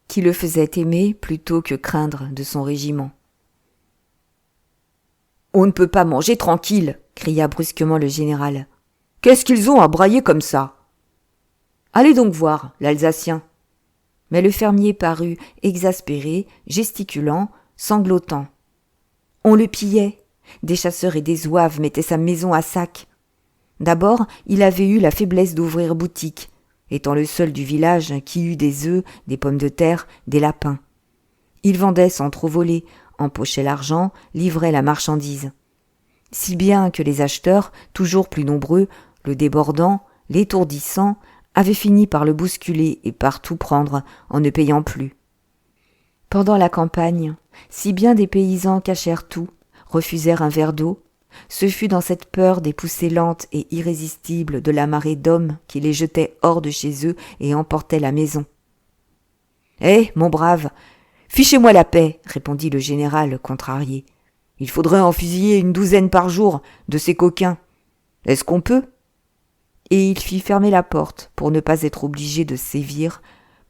Speaker 1: qui le faisait aimer plutôt que craindre de son régiment. « On ne peut pas manger tranquille !» cria brusquement le général. « Qu'est-ce qu'ils ont à brailler comme ça ?»« Allez donc voir, l'Alsacien. » Mais le fermier parut exaspéré, gesticulant, sanglotant. On le pillait. Des chasseurs et des zouaves mettaient sa maison à sac. D'abord, il avait eu la faiblesse d'ouvrir boutique, étant le seul du village qui eût des œufs, des pommes de terre, des lapins. Il vendait sans trop voler, empochait l'argent, livrait la marchandise. Si bien que les acheteurs, toujours plus nombreux, le débordant, l'étourdissant, avaient fini par le bousculer et par tout prendre en ne payant plus. Pendant la campagne, si bien des paysans cachèrent tout, refusèrent un verre d'eau, ce fut dans cette peur des poussées lentes et irrésistibles de la marée d'hommes qui les jetait hors de chez eux et emportait la maison. « Eh, mon brave, fichez-moi la paix, répondit le général contrarié. Il faudrait en fusiller 12 par jour de ces coquins. Est-ce qu'on peut ? Et il fit fermer la porte pour ne pas être obligé de sévir,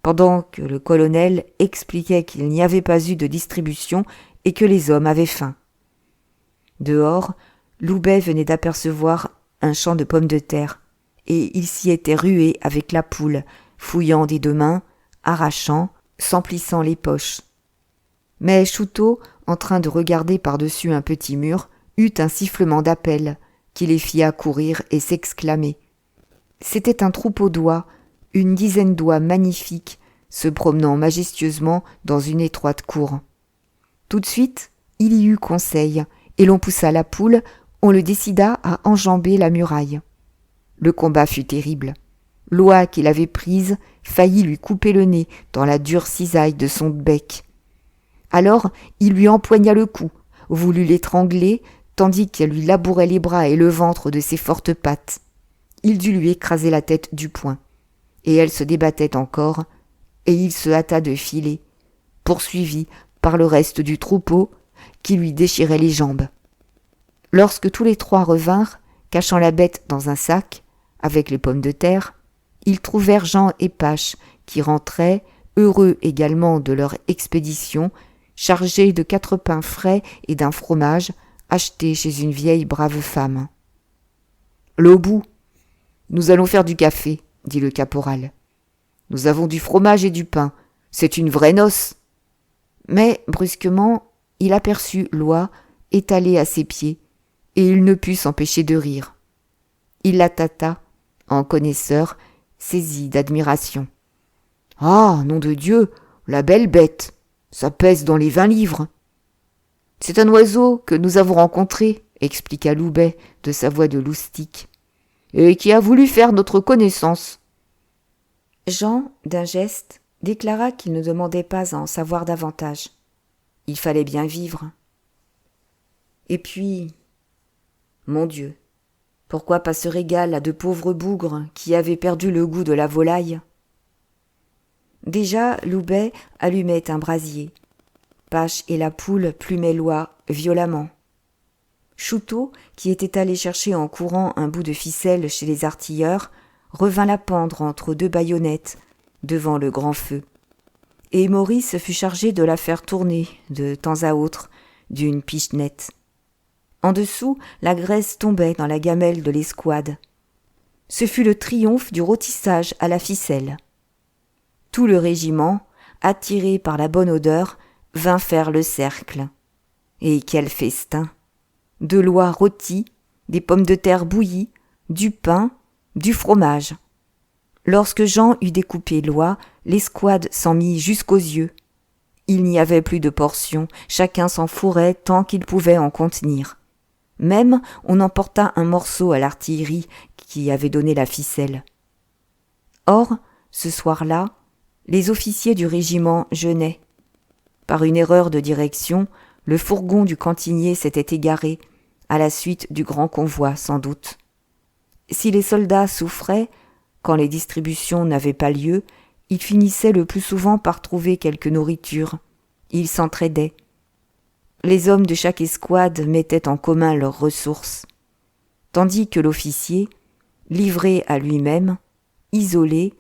Speaker 1: pendant que le colonel expliquait qu'il n'y avait pas eu de distribution et que les hommes avaient faim. Dehors, Loubet venait d'apercevoir un champ de pommes de terre, et il s'y était rué avec la poule, fouillant des 2 mains, arrachant, s'emplissant les poches. Mais Chouteau, en train de regarder par-dessus un petit mur, eut un sifflement d'appel, qui les fit accourir et s'exclamer. C'était un troupeau d'oies, une 10 d'oies magnifiques, se promenant majestueusement dans une étroite cour. Tout de suite, il y eut conseil, et l'on poussa la poule, on le décida à enjamber la muraille. Le combat fut terrible. L'oie qu'il avait prise faillit lui couper le nez dans la dure cisaille de son bec. Alors il lui empoigna le cou, voulut l'étrangler, tandis qu'elle lui labourait les bras et le ventre de ses fortes pattes. Il dut lui écraser la tête du poing. Et elle se débattait encore, et il se hâta de filer, poursuivi par le reste du troupeau, qui lui déchirait les jambes. Lorsque tous les 3 revinrent, cachant la bête dans un sac, avec les pommes de terre, ils trouvèrent Jean et Pache, qui rentraient, heureux également de leur expédition, chargés de 4 pains frais et d'un fromage, acheté chez une vieille brave femme. « Lobou, nous allons faire du café, » dit le caporal. « Nous avons du fromage et du pain, c'est une vraie noce. » Mais, brusquement, il aperçut l'oie étalée à ses pieds, et il ne put s'empêcher de rire. Il la tâta, en connaisseur, saisi d'admiration. « Ah, nom de Dieu, la belle bête, ça pèse dans les 20 livres. »« C'est un oiseau que nous avons rencontré, » expliqua Loubet de sa voix de loustic, « et qui a voulu faire notre connaissance. » Jean, d'un geste, déclara qu'il ne demandait pas à en savoir davantage. Il fallait bien vivre. Et puis, mon Dieu, pourquoi pas ce régal à de pauvres bougres qui avaient perdu le goût de la volaille ? Déjà, Loubet allumait un brasier. Pache et la poule plumaient l'oie violemment. Chouteau, qui était allé chercher en courant un bout de ficelle chez les artilleurs, revint la pendre entre 2 baïonnettes, devant le grand feu. Et Maurice fut chargé de la faire tourner, de temps à autre, d'une pichenette. En dessous, la graisse tombait dans la gamelle de l'escouade. Ce fut le triomphe du rôtissage à la ficelle. Tout le régiment, attiré par la bonne odeur, vint faire le cercle. Et quel festin ! De l'oie rôtie, des pommes de terre bouillies, du pain, du fromage. Lorsque Jean eut découpé l'oie, l'escouade s'en mit jusqu'aux yeux. Il n'y avait plus de portions, chacun s'en fourrait tant qu'il pouvait en contenir. Même on emporta un morceau à l'artillerie qui avait donné la ficelle. Or, ce soir-là, les officiers du régiment jeûnaient. Par une erreur de direction, le fourgon du cantinier s'était égaré, à la suite du grand convoi sans doute. Si les soldats souffraient, quand les distributions n'avaient pas lieu, ils finissaient le plus souvent par trouver quelque nourriture. Ils s'entraidaient. Les hommes de chaque escouade mettaient en commun leurs ressources, tandis que l'officier, livré à lui-même, isolé,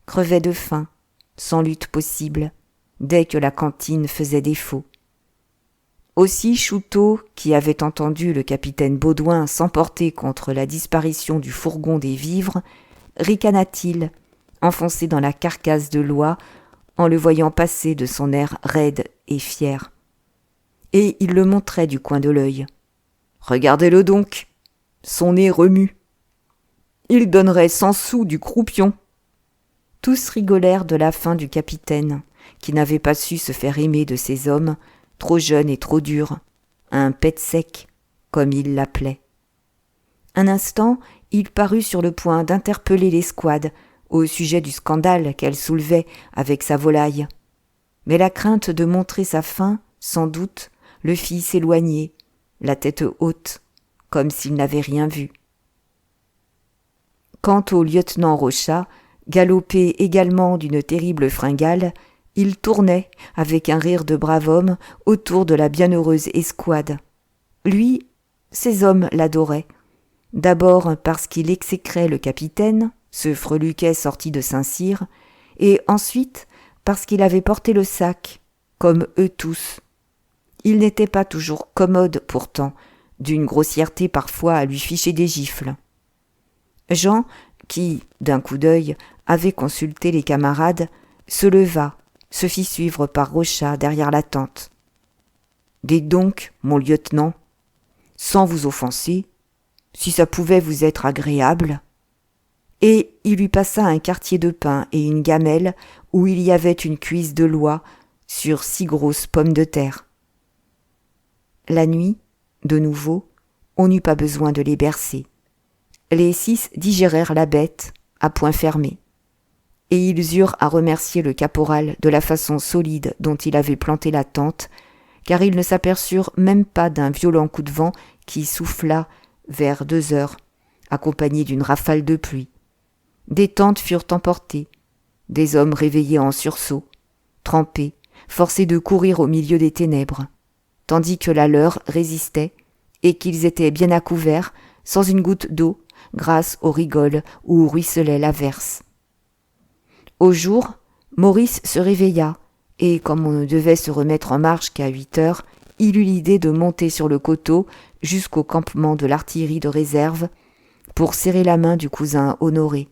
Speaker 1: crevait de faim, sans lutte possible, dès que la cantine faisait défaut. Aussi Chouteau, qui avait entendu le capitaine Baudouin s'emporter contre la disparition du fourgon des vivres, ricana-t-il, enfoncé dans la carcasse de l'oie, en le voyant passer de son air raide et fier. Et il le montrait du coin de l'œil. « Regardez-le donc, son nez remue. Il donnerait 100 sous du croupion. » Tous rigolèrent de la fin du capitaine, qui n'avait pas su se faire aimer de ces hommes, trop jeunes et trop durs, un pet sec, comme il l'appelait. Un instant, il parut sur le point d'interpeller l'escouade au sujet du scandale qu'elle soulevait avec sa volaille. Mais la crainte de montrer sa faim, sans doute, le fit s'éloigner, la tête haute, comme s'il n'avait rien vu. Quant au lieutenant Rochat, galopé également d'une terrible fringale, il tournait, avec un rire de brave homme, autour de la bienheureuse escouade. Lui, ces hommes l'adoraient. D'abord parce qu'il exécrait le capitaine, ce freluquet sorti de Saint-Cyr, et ensuite parce qu'il avait porté le sac, comme eux tous. Il n'était pas toujours commode pourtant, d'une grossièreté parfois à lui ficher des gifles. Jean, qui, d'un coup d'œil, avait consulté les camarades, se leva, se fit suivre par Rochat derrière la tente. « Dites donc, mon lieutenant, sans vous offenser, si ça pouvait vous être agréable. » Et il lui passa un quartier de pain et une gamelle où il y avait une cuisse de l'oie sur 6 grosses pommes de terre. La nuit, de nouveau, on n'eut pas besoin de les bercer. Les 6 digérèrent la bête, à point fermé. Et ils eurent à remercier le caporal de la façon solide dont il avait planté la tente, car ils ne s'aperçurent même pas d'un violent coup de vent qui souffla vers 2 heures, accompagné d'une rafale de pluie. Des tentes furent emportées, des hommes réveillés en sursaut, trempés, forcés de courir au milieu des ténèbres, tandis que la leur résistait et qu'ils étaient bien à couvert, sans une goutte d'eau, grâce aux rigoles où ruisselait l'averse. Au jour, Maurice se réveilla, et comme on ne devait se remettre en marche qu'à 8 heures, il eut l'idée de monter sur le coteau jusqu'au campement de l'artillerie de réserve pour serrer la main du cousin Honoré.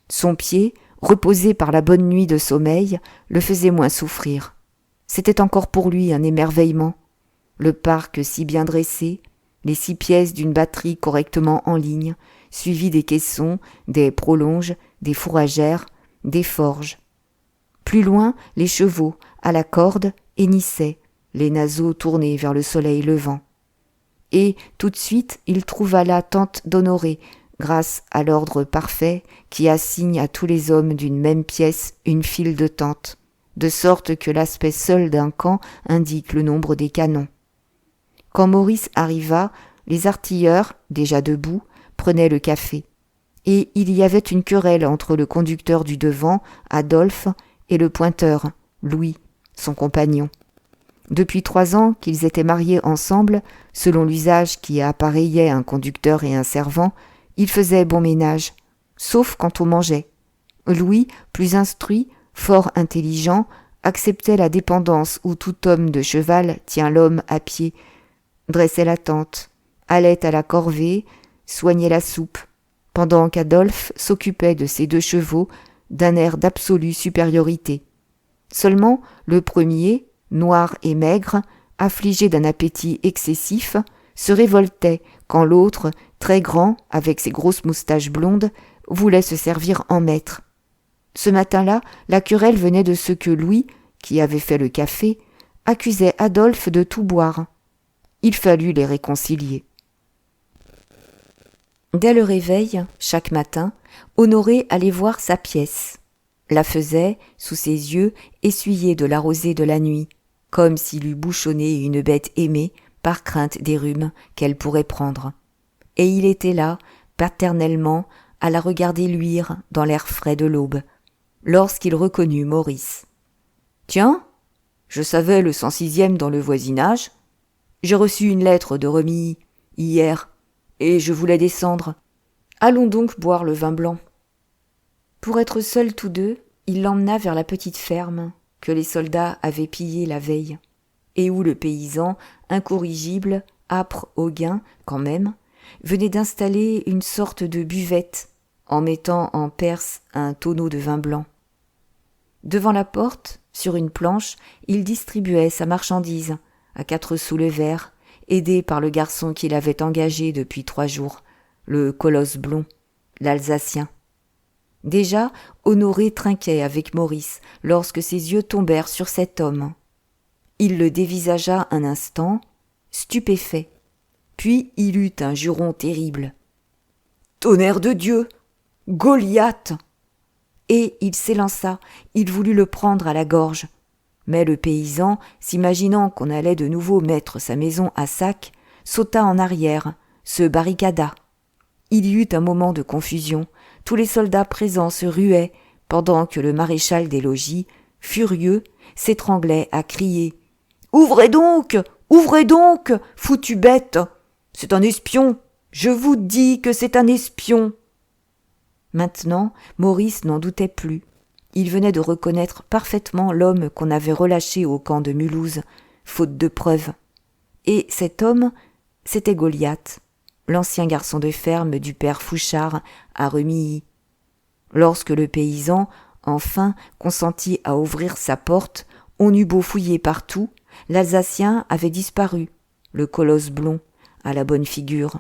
Speaker 1: Son pied, reposé par la bonne nuit de sommeil, le faisait moins souffrir. C'était encore pour lui un émerveillement. Le parc si bien dressé, les 6 pièces d'une batterie correctement en ligne, suivies des caissons, des prolonges, des fourragères, des forges. Plus loin, les chevaux, à la corde, hennissaient, les naseaux tournés vers le soleil levant. Et, tout de suite, il trouva la tente d'Honoré, grâce à l'ordre parfait qui assigne à tous les hommes d'une même pièce une file de tentes, de sorte que l'aspect seul d'un camp indique le nombre des canons. Quand Maurice arriva, les artilleurs, déjà debout, prenaient le café, et il y avait une querelle entre le conducteur du devant, Adolphe, et le pointeur, Louis, son compagnon. Depuis 3 ans qu'ils étaient mariés ensemble, selon l'usage qui appareillait un conducteur et un servant, ils faisaient bon ménage, sauf quand on mangeait. Louis, plus instruit, fort intelligent, acceptait la dépendance où tout homme de cheval tient l'homme à pied, dressait la tente, allait à la corvée, soignait la soupe, pendant qu'Adolphe s'occupait de ses 2 chevaux d'un air d'absolue supériorité. Seulement, le premier, noir et maigre, affligé d'un appétit excessif, se révoltait quand l'autre, très grand, avec ses grosses moustaches blondes, voulait se servir en maître. Ce matin-là, la querelle venait de ce que Louis, qui avait fait le café, accusait Adolphe de tout boire. Il fallut les réconcilier. Dès le réveil, chaque matin, Honoré allait voir sa pièce, la faisait, sous ses yeux, essuyer de la rosée de la nuit, comme s'il eût bouchonné une bête aimée par crainte des rhumes qu'elle pourrait prendre. Et il était là, paternellement, à la regarder luire dans l'air frais de l'aube, lorsqu'il reconnut Maurice. « Tiens, je savais le 106e dans le voisinage. J'ai reçu une lettre de remis hier, et je voulais descendre. Allons donc boire le vin blanc. » Pour être seuls tous deux, il l'emmena vers la petite ferme que les soldats avaient pillée la veille, et où le paysan, incorrigible, âpre au gain quand même, venait d'installer une sorte de buvette, en mettant en perce un tonneau de vin blanc. Devant la porte, sur une planche, il distribuait sa marchandise, à 4 sous le verre, aidé par le garçon qu'il avait engagé depuis 3 jours, le colosse blond, l'Alsacien. Déjà, Honoré trinquait avec Maurice lorsque ses yeux tombèrent sur cet homme. Il le dévisagea un instant, stupéfait. Puis il eut un juron terrible. « Tonnerre de Dieu ! Goliath !» Et il s'élança, il voulut le prendre à la gorge. Mais le paysan, s'imaginant qu'on allait de nouveau mettre sa maison à sac, sauta en arrière, se barricada. Il y eut un moment de confusion. Tous les soldats présents se ruaient, pendant que le maréchal des logis, furieux, s'étranglait à crier « Ouvrez donc! Ouvrez donc, foutu bête! C'est un espion! Je vous dis que c'est un espion !» Maintenant, Maurice n'en doutait plus. Il venait de reconnaître parfaitement l'homme qu'on avait relâché au camp de Mulhouse, faute de preuves. Et cet homme, c'était Goliath, l'ancien garçon de ferme du père Fouchard à Remilly. Lorsque le paysan, enfin, consentit à ouvrir sa porte, on eut beau fouiller partout, l'Alsacien avait disparu, le colosse blond, à la bonne figure,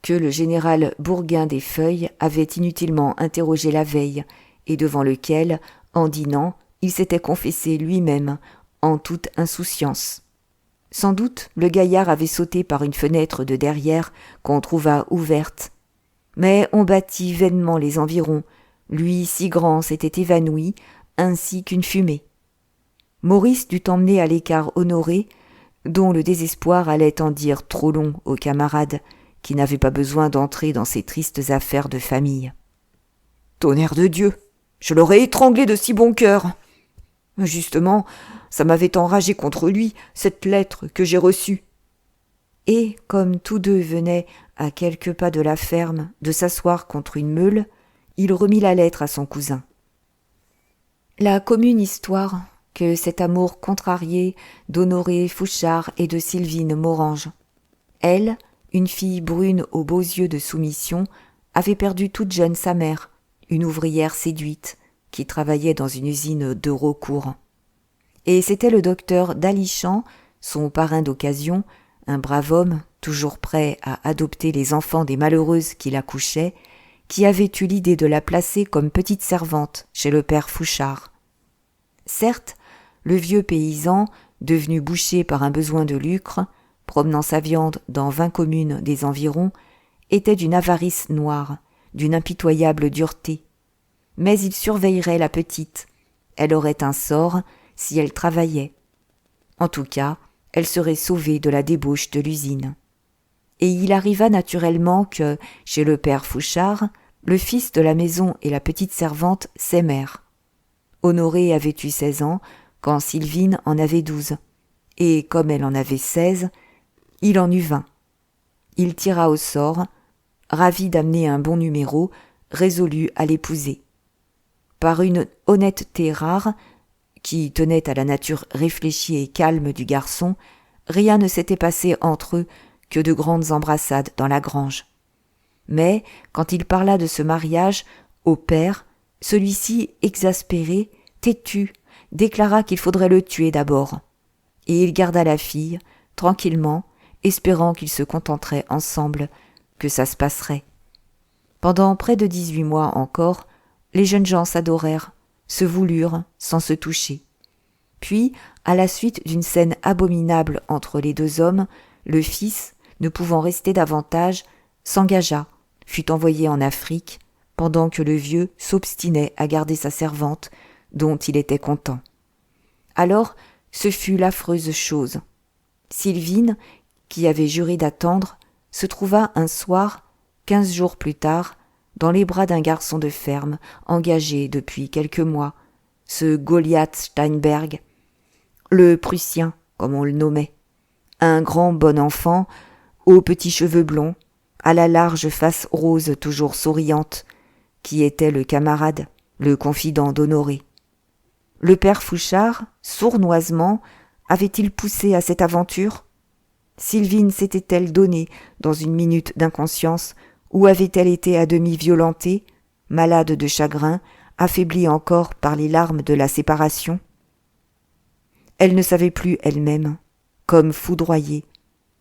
Speaker 1: que le général Bourguin des Feuilles avait inutilement interrogé la veille, et devant lequel, en dînant, il s'était confessé lui-même, en toute insouciance. Sans doute, le gaillard avait sauté par une fenêtre de derrière qu'on trouva ouverte. Mais on battit vainement les environs. Lui, si grand, s'était évanoui, ainsi qu'une fumée. Maurice dut emmener à l'écart Honoré, dont le désespoir allait en dire trop long aux camarades, qui n'avaient pas besoin d'entrer dans ces tristes affaires de famille. « Tonnerre de Dieu! Je l'aurais étranglé de si bon cœur! Justement, ça m'avait enragé contre lui, cette lettre que j'ai reçue. » Et, comme tous deux venaient, à quelques pas de la ferme, de s'asseoir contre une meule, il remit la lettre à son cousin. La commune histoire que cet amour contrarié d'Honoré Fouchard et de Sylvine Morange. Elle, une fille brune aux beaux yeux de soumission, avait perdu toute jeune sa mère, une ouvrière séduite, qui travaillait dans une usine de Raucourt. Et c'était le docteur Dalichamp, son parrain d'occasion, un brave homme, toujours prêt à adopter les enfants des malheureuses qu'il accouchait, qui avait eu l'idée de la placer comme petite servante chez le père Fouchard. Certes, le vieux paysan, devenu boucher par un besoin de lucre, promenant sa viande dans 20 communes des environs, était d'une avarice noire, d'une impitoyable dureté. Mais il surveillerait la petite. Elle aurait un sort si elle travaillait. En tout cas, elle serait sauvée de la débauche de l'usine. Et il arriva naturellement que, chez le père Fouchard, le fils de la maison et la petite servante s'aimèrent. Honoré avait eu 16 ans, quand Sylvine en avait 12, et comme elle en avait 16, il en eut 20. Il tira au sort, ravi d'amener un bon numéro, résolu à l'épouser. Par une honnêteté rare, qui tenait à la nature réfléchie et calme du garçon, rien ne s'était passé entre eux que de grandes embrassades dans la grange. Mais, quand il parla de ce mariage au père, celui-ci, exaspéré, têtu, déclara qu'il faudrait le tuer d'abord. Et il garda la fille, tranquillement, espérant qu'ils se contenteraient ensemble, que ça se passerait. Pendant près de 18 mois encore, les jeunes gens s'adorèrent, se voulurent sans se toucher. Puis, à la suite d'une scène abominable entre les deux hommes, le fils, ne pouvant rester davantage, s'engagea, fut envoyé en Afrique, pendant que le vieux s'obstinait à garder sa servante, dont il était content. Alors, ce fut l'affreuse chose. Sylvine, qui avait juré d'attendre, se trouva un soir, 15 jours plus tard, dans les bras d'un garçon de ferme, engagé depuis quelques mois, ce Goliath Steinberg, le Prussien, comme on le nommait, un grand bon enfant, aux petits cheveux blonds, à la large face rose toujours souriante, qui était le camarade, le confident d'Honoré. Le père Fouchard, sournoisement, avait-il poussé à cette aventure? Sylvine s'était-elle donnée dans une minute d'inconscience, ou avait-elle été à demi violentée, malade de chagrin, affaiblie encore par les larmes de la séparation. Elle ne savait plus elle-même, comme foudroyée,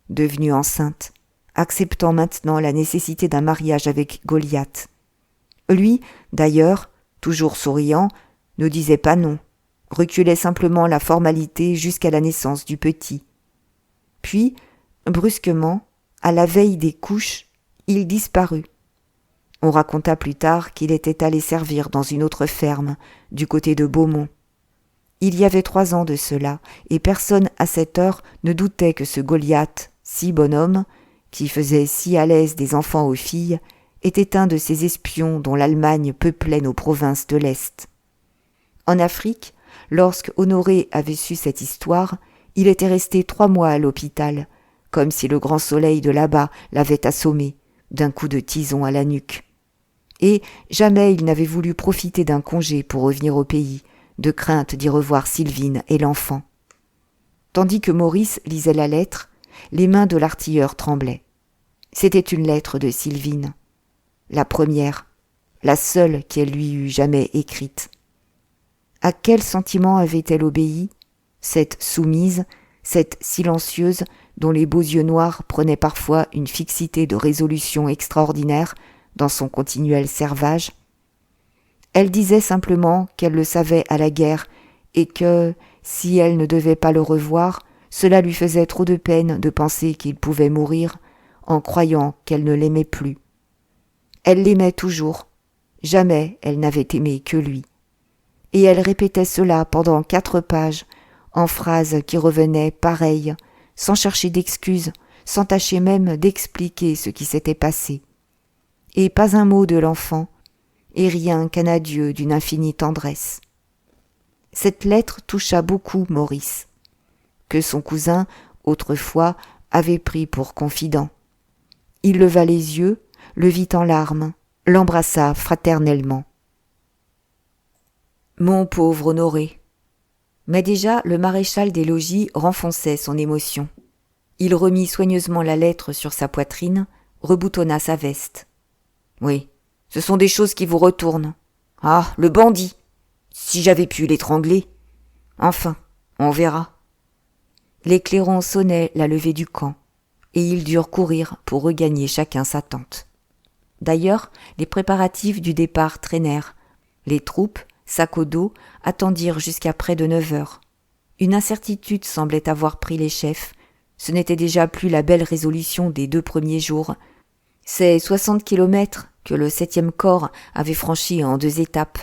Speaker 1: devenue enceinte, acceptant maintenant la nécessité d'un mariage avec Goliath. Lui, d'ailleurs, toujours souriant, ne disait pas non, reculait simplement la formalité jusqu'à la naissance du petit. Puis, brusquement, à la veille des couches, il disparut. On raconta plus tard qu'il était allé servir dans une autre ferme, du côté de Beaumont. Il y avait 3 ans de cela, et personne à cette heure ne doutait que ce Goliath, si bonhomme, qui faisait si à l'aise des enfants aux filles, était un de ces espions dont l'Allemagne peuplait nos provinces de l'Est. En Afrique, lorsque Honoré avait su cette histoire, il était resté 3 mois à l'hôpital, comme si le grand soleil de là-bas l'avait assommé, d'un coup de tison à la nuque. Et jamais il n'avait voulu profiter d'un congé pour revenir au pays, de crainte d'y revoir Sylvine et l'enfant. Tandis que Maurice lisait la lettre, les mains de l'artilleur tremblaient. C'était une lettre de Sylvine, la première, la seule qu'elle lui eût jamais écrite. À quel sentiment avait-elle obéi, cette soumise, cette silencieuse dont les beaux yeux noirs prenaient parfois une fixité de résolution extraordinaire dans son continuel servage? Elle disait simplement qu'elle le savait à la guerre et que, si elle ne devait pas le revoir, cela lui faisait trop de peine de penser qu'il pouvait mourir en croyant qu'elle ne l'aimait plus. Elle l'aimait toujours, jamais elle n'avait aimé que lui. Et elle répétait cela pendant 4 pages, en phrases qui revenaient pareilles, sans chercher d'excuses, sans tâcher même d'expliquer ce qui s'était passé. Et pas un mot de l'enfant, et rien qu'un adieu d'une infinie tendresse. Cette lettre toucha beaucoup Maurice, que son cousin, autrefois, avait pris pour confident. Il leva les yeux, le vit en larmes, l'embrassa fraternellement. Mon pauvre Honoré. Mais déjà le maréchal des logis renfonçait son émotion. Il remit soigneusement la lettre sur sa poitrine, reboutonna sa veste. Oui, ce sont des choses qui vous retournent. Ah, le bandit! Si j'avais pu l'étrangler. Enfin, on verra. Les clairons sonnaient la levée du camp, et ils durent courir pour regagner chacun sa tente. D'ailleurs, les préparatifs du départ traînèrent. Les troupes, sac au dos, attendirent jusqu'à près de 9 heures. Une incertitude semblait avoir pris les chefs. Ce n'était déjà plus la belle résolution des 2 premiers jours. Ces 60 kilomètres que le 7e corps avait franchis en 2 étapes.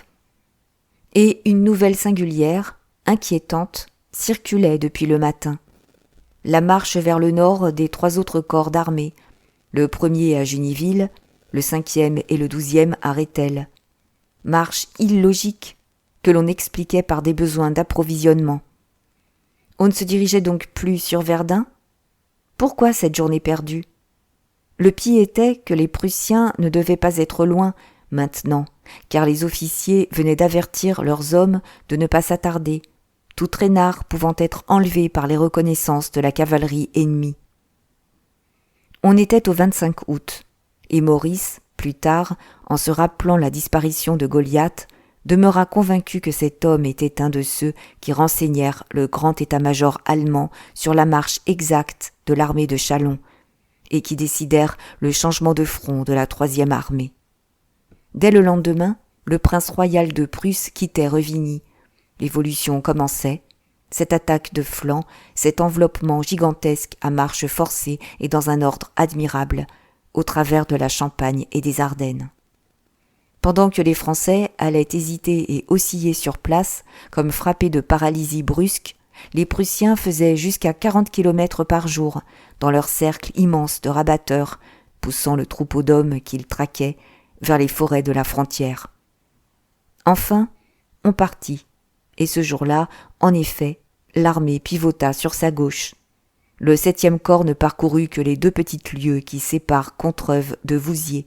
Speaker 1: Et une nouvelle singulière, inquiétante, circulait depuis le matin. La marche vers le nord des 3 autres corps d'armée, le premier à Juniville, le 5e et le 12e à Rethel. Marche illogique, que l'on expliquait par des besoins d'approvisionnement. On ne se dirigeait donc plus sur Verdun? Pourquoi cette journée perdue? Le pis était que les Prussiens ne devaient pas être loin maintenant, car les officiers venaient d'avertir leurs hommes de ne pas s'attarder, tout traînard pouvant être enlevé par les reconnaissances de la cavalerie ennemie. On était au 25 août, et Maurice, plus tard, en se rappelant la disparition de Goliath, demeura convaincu que cet homme était un de ceux qui renseignèrent le grand état-major allemand sur la marche exacte de l'armée de Châlons, et qui décidèrent le changement de front de la 3e armée. Dès le lendemain, le prince royal de Prusse quittait Revigny. L'évolution commençait, cette attaque de flanc, cet enveloppement gigantesque à marche forcée et dans un ordre admirable, au travers de la Champagne et des Ardennes. Pendant que les Français allaient hésiter et osciller sur place, comme frappés de paralysie brusque, les Prussiens faisaient jusqu'à 40 kilomètres par jour, dans leur cercle immense de rabatteurs, poussant le troupeau d'hommes qu'ils traquaient vers les forêts de la frontière. Enfin, on partit, et ce jour-là, en effet, l'armée pivota sur sa gauche. Le 7e corps ne parcourut que les 2 petites lieues qui séparent Contreuve de Vouziers,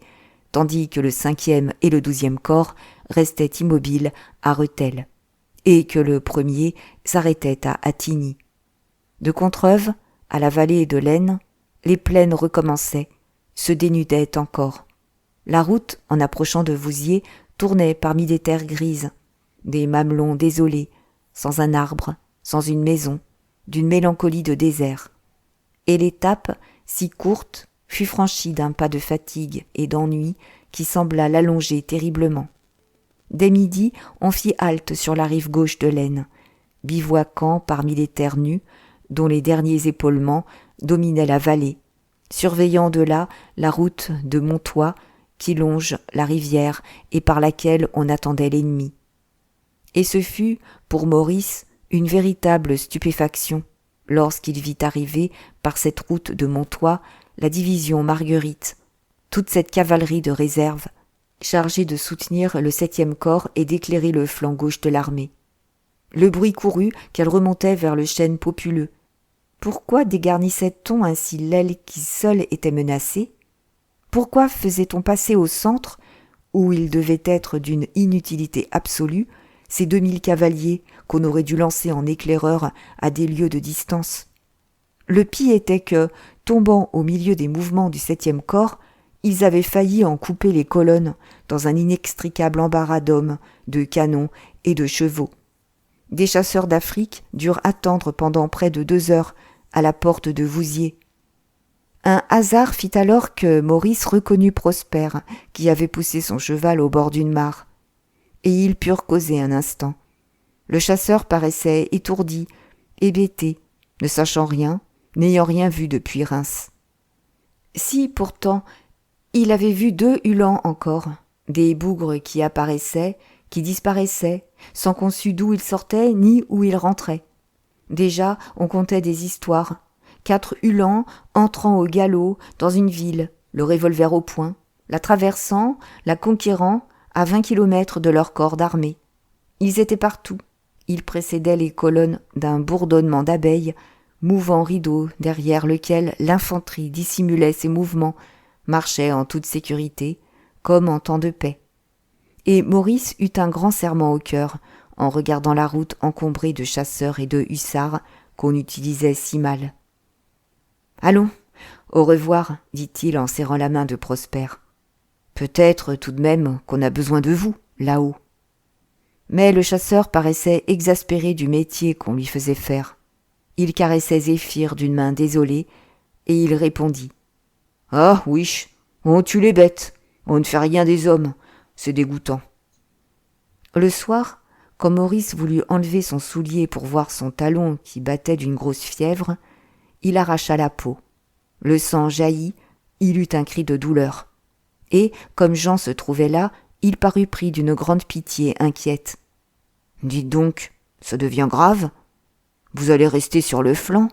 Speaker 1: tandis que le 5e et le 12e corps restaient immobiles à Rethel, et que le 1er s'arrêtait à Attigny. De Contreuve à la vallée de l'Aisne, les plaines recommençaient, se dénudaient encore. La route, en approchant de Vouziers, tournait parmi des terres grises, des mamelons désolés, sans un arbre, sans une maison, d'une mélancolie de désert. Et l'étape, si courte, fut franchie d'un pas de fatigue et d'ennui qui sembla l'allonger terriblement. Dès midi, on fit halte sur la rive gauche de l'Aisne, bivouaquant parmi les terres nues, dont les derniers épaulements dominaient la vallée, surveillant de là la route de Montois qui longe la rivière et par laquelle on attendait l'ennemi. Et ce fut, pour Maurice, une véritable stupéfaction lorsqu'il vit arriver par cette route de Montois la division Marguerite, toute cette cavalerie de réserve, chargée de soutenir le 7e corps et d'éclairer le flanc gauche de l'armée. Le bruit courut qu'elle remontait vers le chêne populeux. Pourquoi dégarnissait-on ainsi l'aile qui seule était menacée? Pourquoi faisait-on passer au centre, où il devait être d'une inutilité absolue, ces 2000 cavaliers qu'on aurait dû lancer en éclaireurs à des lieues de distance? Le pis était que, tombant au milieu des mouvements du 7e corps, ils avaient failli en couper les colonnes dans un inextricable embarras d'hommes, de canons et de chevaux. Des chasseurs d'Afrique durent attendre pendant près de 2 heures à la porte de Vouziers. Un hasard fit alors que Maurice reconnut Prosper, qui avait poussé son cheval au bord d'une mare. Et ils purent causer un instant. Le chasseur paraissait étourdi, hébété, ne sachant rien, n'ayant rien vu depuis Reims. Si, pourtant, il avait vu 2 Uhlans encore, des bougres qui apparaissaient, qui disparaissaient, sans qu'on sût d'où ils sortaient ni où ils rentraient. Déjà, on contait des histoires. 4 Uhlans entrant au galop dans une ville, le revolver au poing, la traversant, la conquérant, à 20 kilomètres de leur corps d'armée. Ils étaient partout. Ils précédaient les colonnes d'un bourdonnement d'abeilles, mouvant rideau derrière lequel l'infanterie dissimulait ses mouvements, marchait en toute sécurité, comme en temps de paix. Et Maurice eut un grand serrement au cœur, en regardant la route encombrée de chasseurs et de hussards qu'on utilisait si mal. « Allons, au revoir, dit-il en serrant la main de Prosper. Peut-être tout de même qu'on a besoin de vous, là-haut. Mais le chasseur paraissait exaspéré du métier qu'on lui faisait faire. Il caressait Zéphyr d'une main désolée, et il répondit. « Ah, ouiche, on tue les bêtes, on ne fait rien des hommes, c'est dégoûtant. » Le soir, quand Maurice voulut enlever son soulier pour voir son talon qui battait d'une grosse fièvre, il arracha la peau. Le sang jaillit, il eut un cri de douleur. Et, comme Jean se trouvait là, il parut pris d'une grande pitié inquiète. « Dites donc, ça devient grave? Vous allez rester sur le flanc?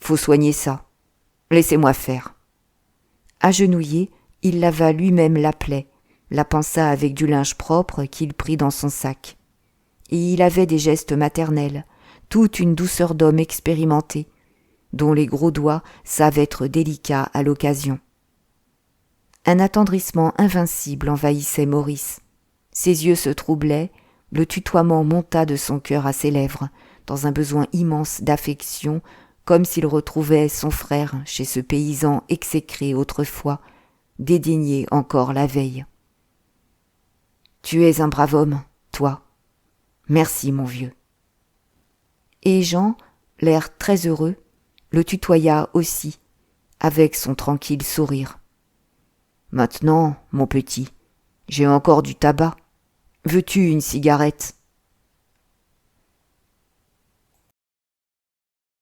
Speaker 1: Faut soigner ça. Laissez-moi faire. » Agenouillé, il lava lui-même la plaie, la pansa avec du linge propre qu'il prit dans son sac. Et il avait des gestes maternels, toute une douceur d'homme expérimenté, dont les gros doigts savent être délicats à l'occasion. Un attendrissement invincible envahissait Maurice. Ses yeux se troublaient, le tutoiement monta de son cœur à ses lèvres, dans un besoin immense d'affection, comme s'il retrouvait son frère chez ce paysan exécré autrefois, dédaigné encore la veille. « Tu es un brave homme, toi. Merci, mon vieux. » Et Jean, l'air très heureux, le tutoya aussi, avec son tranquille sourire. « Maintenant, mon petit, j'ai encore du tabac. Veux-tu une cigarette ?